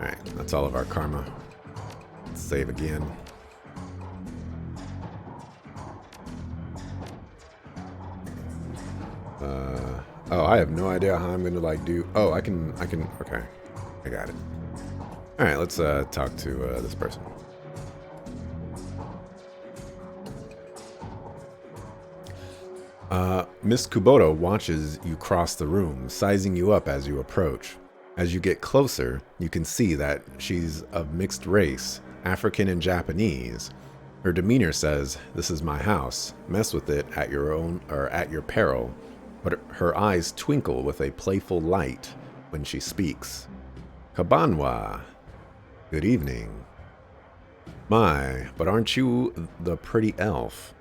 Alright, that's all of our karma. Let's save again. Oh, I have no idea how I'm going to, like, do... Oh, I can... Okay. I got it. Alright, let's talk to this person. Miss Kubota watches you cross the room, sizing you up as you approach. As you get closer, you can see that she's of mixed race, African and Japanese. Her demeanor says, "This is my house. Mess with it at your own or at your peril." But her eyes twinkle with a playful light when she speaks. Kabanwa. Good evening. My, but aren't you the pretty elf?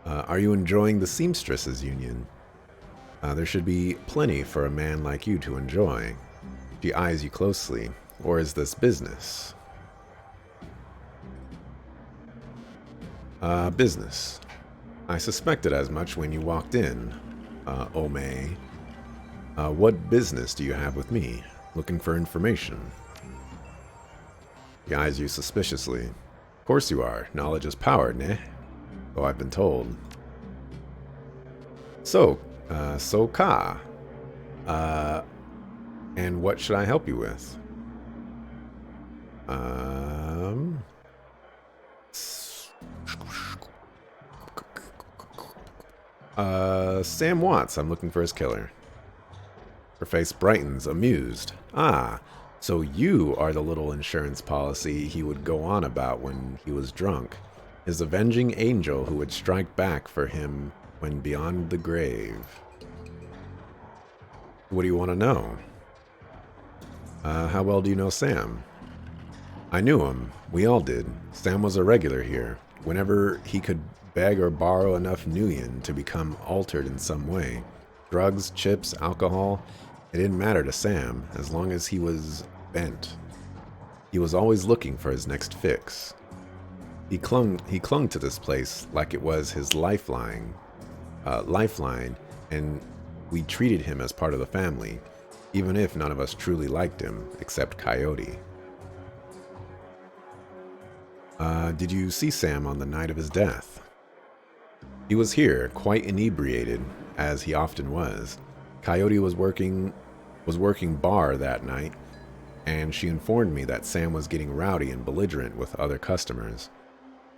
Are you enjoying the Seamstresses Union? There should be plenty for a man like you to enjoy. She eyes you closely. Or is this business? Business. I suspected as much when you walked in, Ome. What business do you have with me? Looking for information? He eyes you suspiciously. Of course you are. Knowledge is power, ne? Oh, I've been told. So Ka. And what should I help you with? Sam Watts. I'm looking for his killer. Her face brightens, amused. Ah, so you are the little insurance policy he would go on about when he was drunk. His avenging angel who would strike back for him when beyond the grave. What do you want to know? How well do you know Sam? I knew him. We all did. Sam was a regular here. Whenever he could beg or borrow enough nuyen to become altered in some way. Drugs, chips, alcohol, it didn't matter to Sam as long as he was bent. He was always looking for his next fix. He clung to this place like it was his lifeline, and we treated him as part of the family, even if none of us truly liked him, except Coyote. Did you see Sam on the night of his death? He was here, quite inebriated, as he often was. Coyote was working bar that night, and she informed me that Sam was getting rowdy and belligerent with other customers.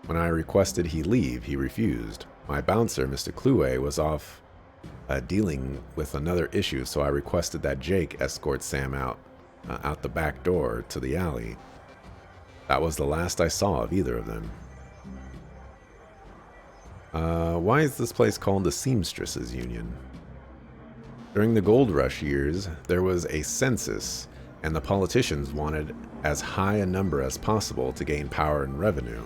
When I requested he leave, he refused. My bouncer, Mr. Clue, was off dealing with another issue, so I requested that Jake escort Sam out the back door to the alley. That was the last I saw of either of them. Why is this place called the Seamstresses Union? During the gold rush years, there was a census, and the politicians wanted as high a number as possible to gain power and revenue.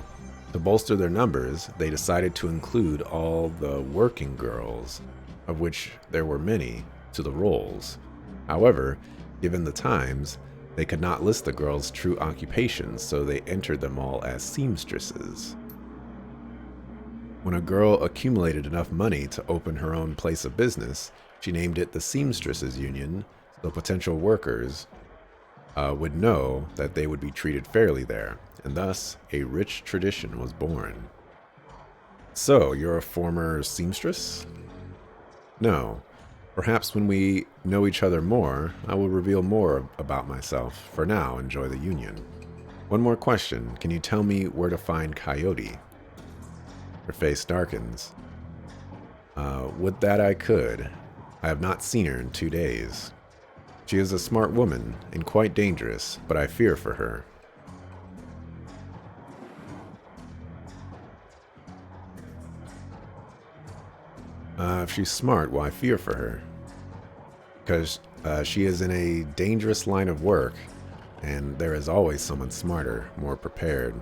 To bolster their numbers, they decided to include all the working girls, of which there were many, to the rolls. However, given the times, they could not list the girls' true occupations, so they entered them all as seamstresses. When a girl accumulated enough money to open her own place of business, she named it the Seamstresses Union, so potential workers would know that they would be treated fairly there, and thus a rich tradition was born. So, you're a former seamstress? No. Perhaps when we know each other more, I will reveal more about myself. For now, enjoy the union. One more question. Can you tell me where to find Coyote? Her face darkens. Would that I could. I have not seen her in 2 days. She is a smart woman and quite dangerous, but I fear for her. If she's smart, why fear for her? Because she is in a dangerous line of work, and there is always someone smarter, more prepared.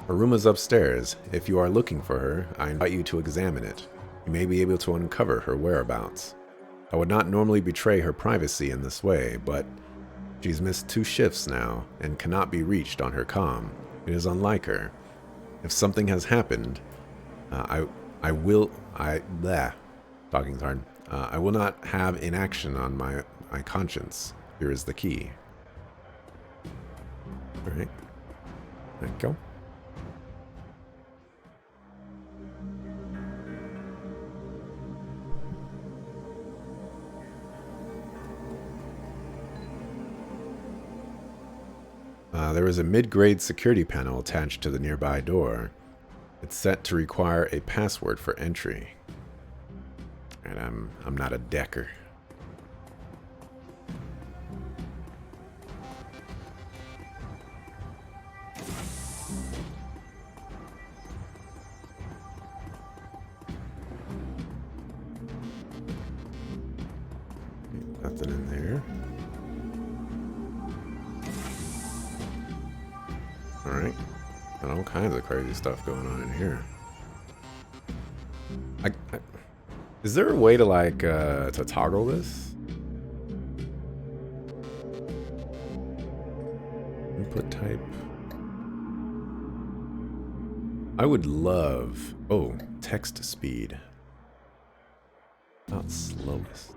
Her room is upstairs. If you are looking for her, I invite you to examine it. You may be able to uncover her whereabouts. I would not normally betray her privacy in this way, but she's missed 2 shifts now and cannot be reached on her comm. It is unlike her. If something has happened, I will not have inaction on my conscience. Here is the key. All right. There you go. There is a mid-grade security panel attached to the nearby door. It's set to require a password for entry. And I'm not a decker. Nothing in there. Alright. Got all kinds of crazy stuff going on in here. Is there a way to to toggle this? Input type. I would love... Oh, text speed. Not slowest.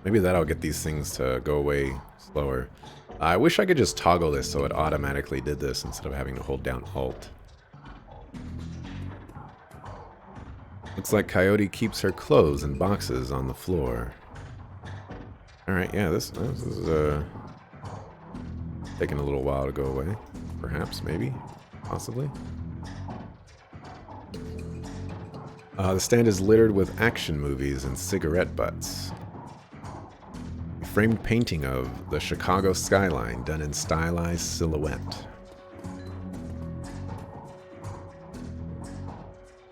Maybe that'll get these things to go away slower. I wish I could just toggle this so it automatically did this instead of having to hold down Alt. Looks like Coyote keeps her clothes in boxes on the floor. Alright, yeah, this is taking a little while to go away. Perhaps, maybe, possibly. The stand is littered with action movies and cigarette butts. A framed painting of the Chicago skyline done in stylized silhouette.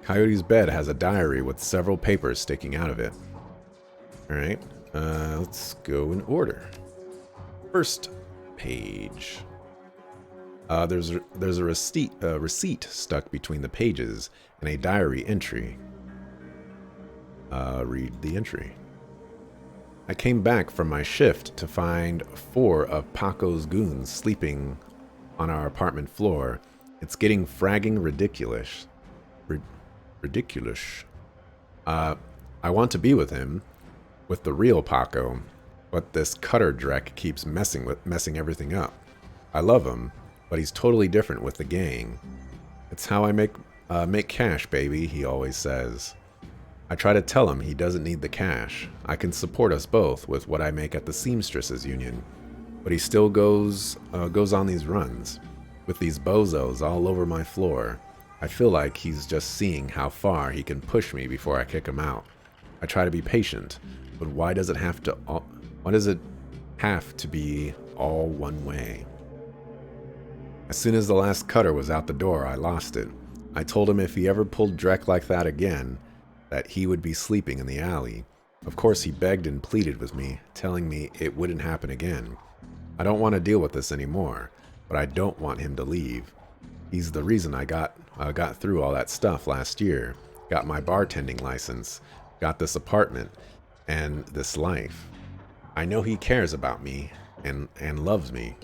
Coyote's bed has a diary with several papers sticking out of it. Alright, let's go in order. First page. There's a receipt stuck between the pages and a diary entry. Read the entry. I came back from my shift to find 4 of Paco's goons sleeping on our apartment floor. It's getting fragging ridiculous. Ridiculous. I want to be with him, with the real Paco, but this cutter dreck keeps messing everything up. I love him, but he's totally different with the gang. It's how I make cash, baby, he always says. I try to tell him he doesn't need the cash. I can support us both with what I make at the Seamstresses Union. but he still goes on these runs with these bozos all over my floor. I feel like he's just seeing how far he can push me before I kick him out. I try to be patient, but why does it have to be all one way? As soon as the last cutter was out the door, I lost it. I told him if he ever pulled Drek like that again, that he would be sleeping in the alley. Of course, he begged and pleaded with me, telling me it wouldn't happen again. I don't want to deal with this anymore, but I don't want him to leave. He's the reason I got through all that stuff last year, got my bartending license, got this apartment, and this life. I know he cares about me and loves me.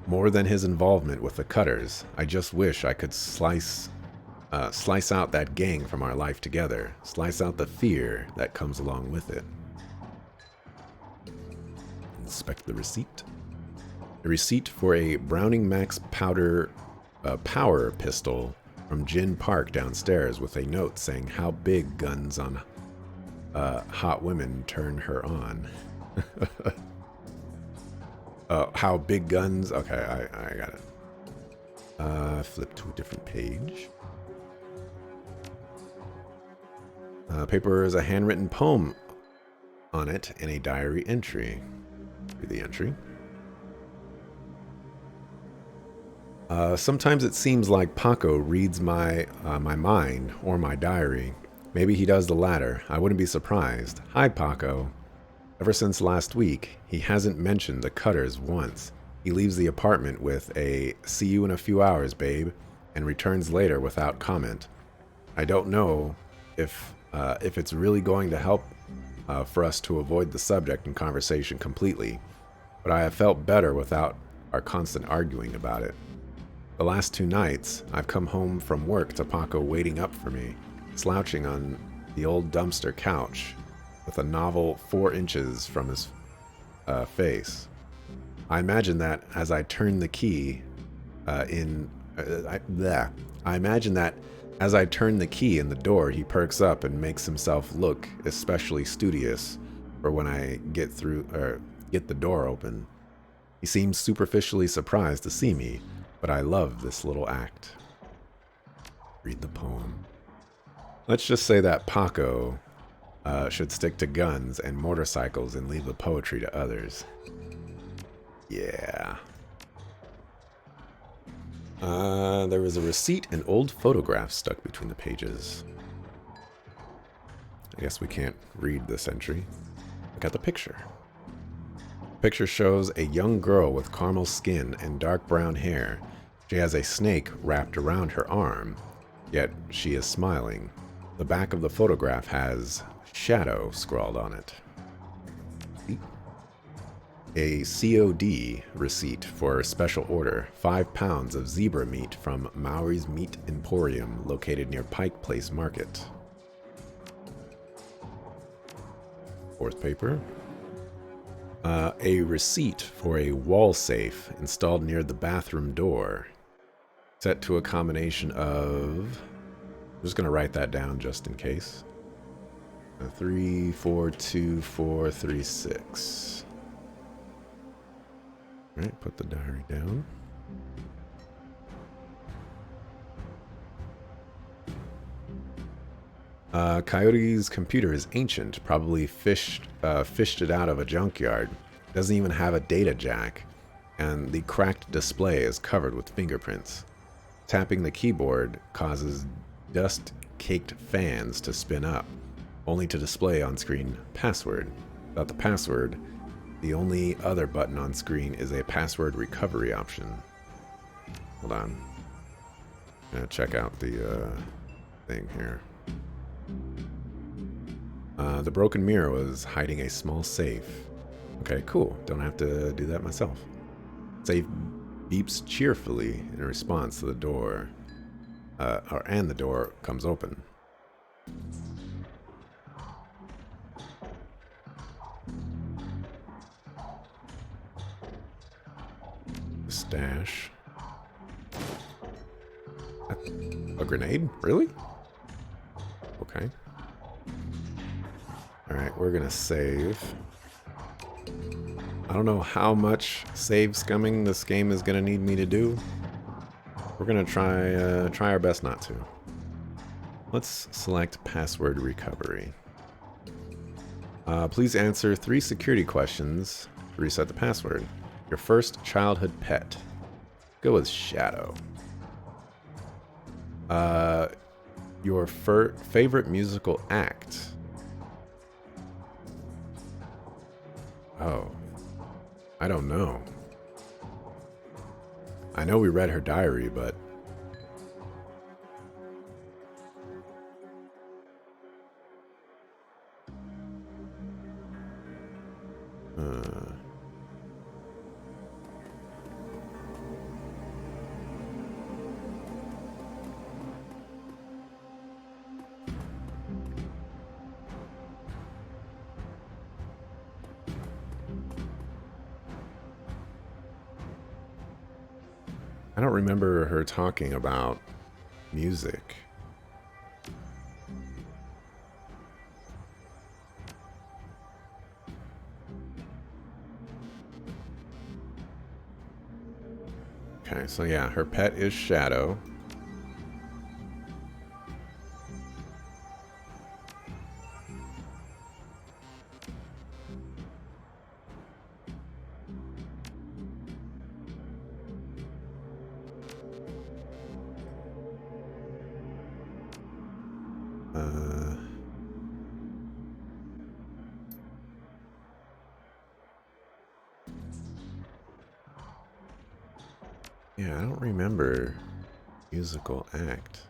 More than his involvement with the Cutters, I just wish I could slice out that gang from our life together, slice out the fear that comes along with it. Inspect the receipt. A receipt for a Browning Max power pistol from Gin Park downstairs with a note saying how big guns on hot women turn her on. How big guns? Okay, I got it. Flip to a different page. Paper is a handwritten poem on it and a diary entry. Read the entry. Sometimes it seems like Paco reads my mind or my diary. Maybe he does the latter. I wouldn't be surprised. Hi, Paco. Ever since last week, he hasn't mentioned the Cutters once. He leaves the apartment with a "see you in a few hours, babe," and returns later without comment. I don't know if it's really going to help for us to avoid the subject and conversation completely, but I have felt better without our constant arguing about it. The last 2 nights, I've come home from work to Paco waiting up for me, slouching on the old dumpster couch with a novel 4 inches from his face. I imagine that as I turn the key in the door, he perks up and makes himself look especially studious for when I get the door open. He seems superficially surprised to see me, but I love this little act. Read the poem. Let's just say that Paco should stick to guns and motorcycles and leave the poetry to others. Yeah. There was a receipt and old photographs stuck between the pages. I guess we can't read this entry. Look at the picture. The picture shows a young girl with caramel skin and dark brown hair. She has a snake wrapped around her arm, yet she is smiling. The back of the photograph has "Shadow" scrawled on it. A COD receipt for a special order, 5 pounds of zebra meat from Maury's Meat Emporium, located near Pike Place Market. 4th paper. A receipt for a wall safe installed near the bathroom door, set to a combination of... I'm just going to write that down just in case. 342436. All right, put the diary down. Coyote's computer is ancient, probably fished it out of a junkyard. Doesn't even have a data jack, and the cracked display is covered with fingerprints. Tapping the keyboard causes dust-caked fans to spin up, only to display on screen password. Without the password, the only other button on screen is a password recovery option. Hold on. I'm gonna check out the thing here. The broken mirror was hiding a small safe. Okay, cool. Don't have to do that myself. Safe beeps cheerfully in response to the door. And the door comes open. Stash. A grenade? Really? Okay. Alright, we're gonna save. I don't know how much save scumming this game is going to need me to do. We're going to try our best not to. Let's select password recovery. Please answer 3 security questions to reset the password. Your first childhood pet. Go with Shadow. Your favorite musical act. Oh. I don't know. I know we read her diary, but... I don't remember her talking about music. Okay, so yeah, her pet is Shadow. Yeah, I don't remember musical act.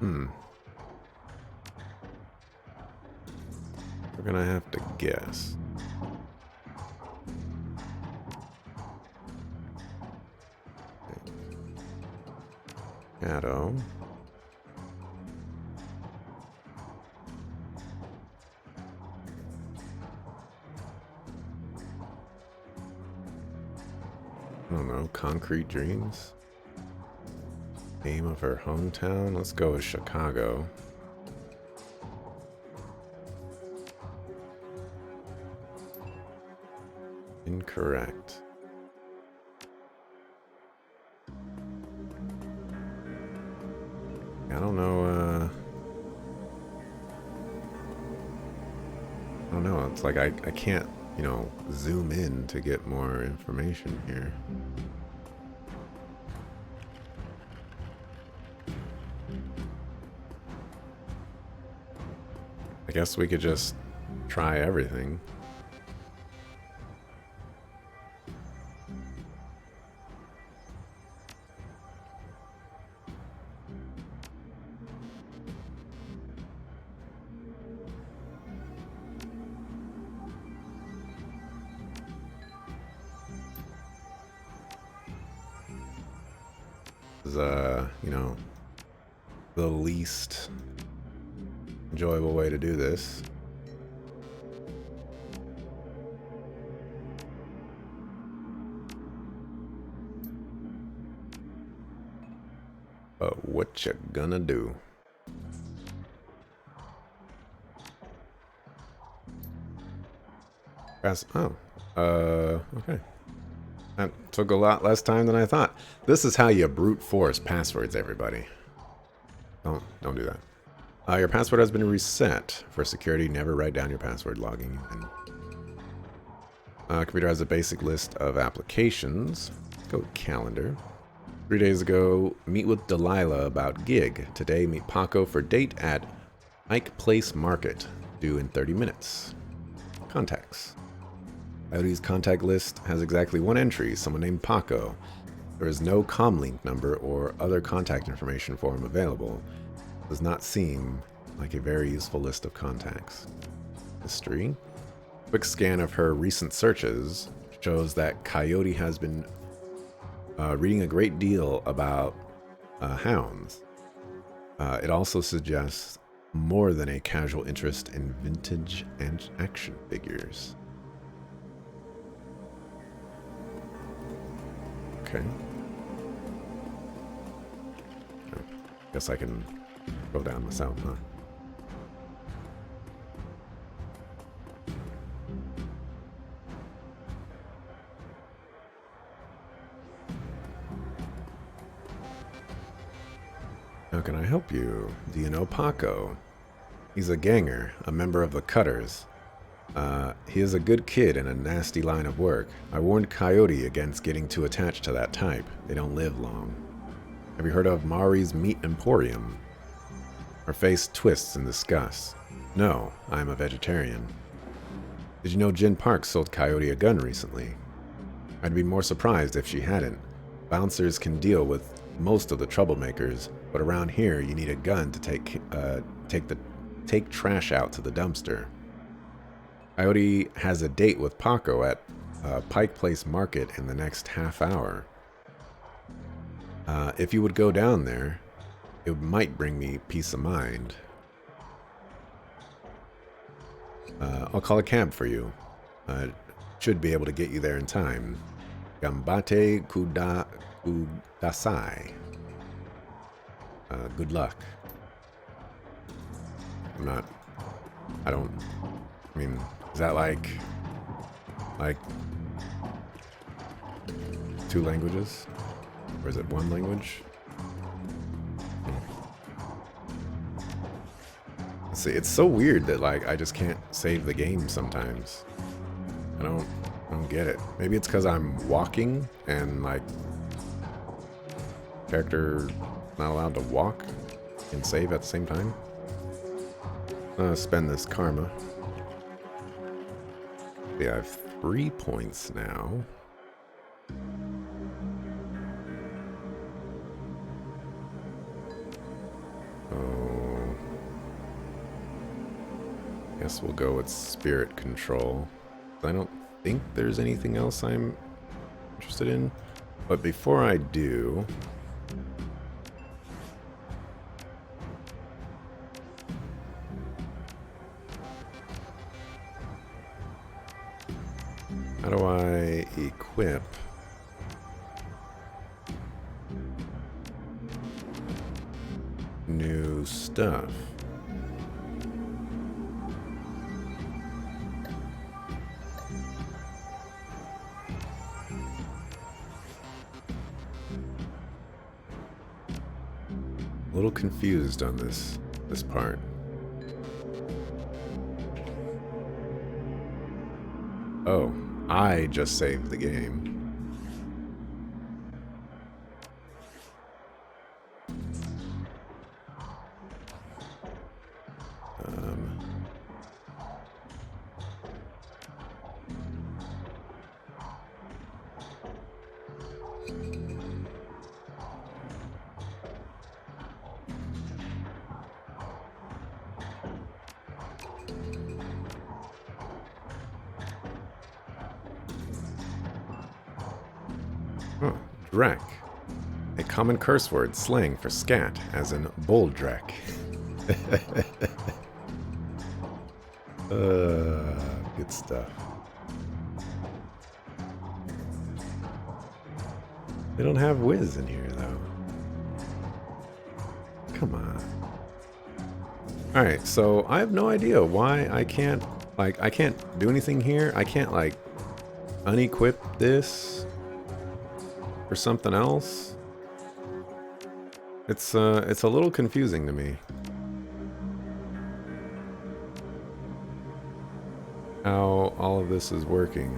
We're gonna have to guess. Shadow. I don't know, Concrete Dreams? Name of her hometown? Let's go with Chicago. Incorrect. I don't know, I don't know, it's like I can't, you know, zoom in to get more information here. I guess we could just try everything. This is, you know, the least enjoyable way to do this. But what you gonna do? Press, oh, okay. That took a lot less time than I thought. This is how you brute force passwords, everybody. Don't do that. Your password has been reset. For security, never write down your password logging in. Computer has a basic list of applications. Let's go with calendar. 3 days ago, meet with Delilah about gig. Today, meet Paco for date at Ike Place Market. Due in 30 minutes. Contacts. Coyote's contact list has exactly 1 entry, someone named Paco. There is no comlink number or other contact information for him available. Does not seem like a very useful list of contacts. History. Quick scan of her recent searches shows that Coyote has been reading a great deal about hounds. It also suggests more than a casual interest in vintage and action figures. Okay. Guess I can go down myself, huh? How can I help you? Do you know Paco? He's a ganger, a member of the Cutters. He is a good kid in a nasty line of work. I warned Coyote against getting too attached to that type. They don't live long. Have you heard of Mari's Meat Emporium? Her face twists in disgust. No, I'm a vegetarian. Did you know Jin Park sold Coyote a gun recently? I'd be more surprised if she hadn't. Bouncers can deal with most of the troublemakers, but around here you need a gun to take trash out to the dumpster. Coyote has a date with Paco at Pike Place Market in the next half hour. If you would go down there, it might bring me peace of mind. I'll call a cab for you. Should be able to get you there in time. Gambate kudasai. Good luck. I mean, is that like two languages? Or is it one language? Let's see, it's so weird that like I just can't save the game sometimes. I don't get it. Maybe it's because I'm walking and like character not allowed to walk and save at the same time. Spend this karma. Yeah, I have 3 points now. Oh, guess we'll go with spirit control. I don't think there's anything else I'm interested in. But before I do, how do I equip new stuff? A little confused on this part. Oh, I just saved the game. Oh, Drek. A common curse word slang for scat, as in Boldrek. Good stuff. They don't have Wiz in here, though. Come on. Alright, so I have no idea why I can't, like, I can't do anything here. I can't, like, unequip this or something else. It's a little confusing to me. How all of this is working.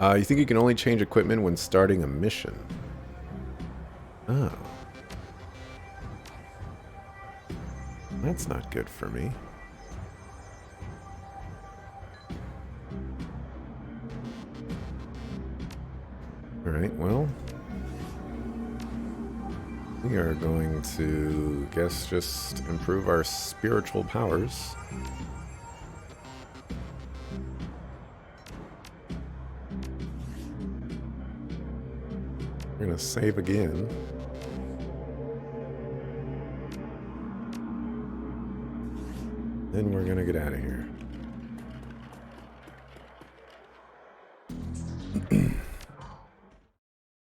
You think you can only change equipment when starting a mission? Oh. That's not good for me. Alright, well. We are going to, guess, just improve our spiritual powers. We're gonna save again. Then we're gonna get out of here.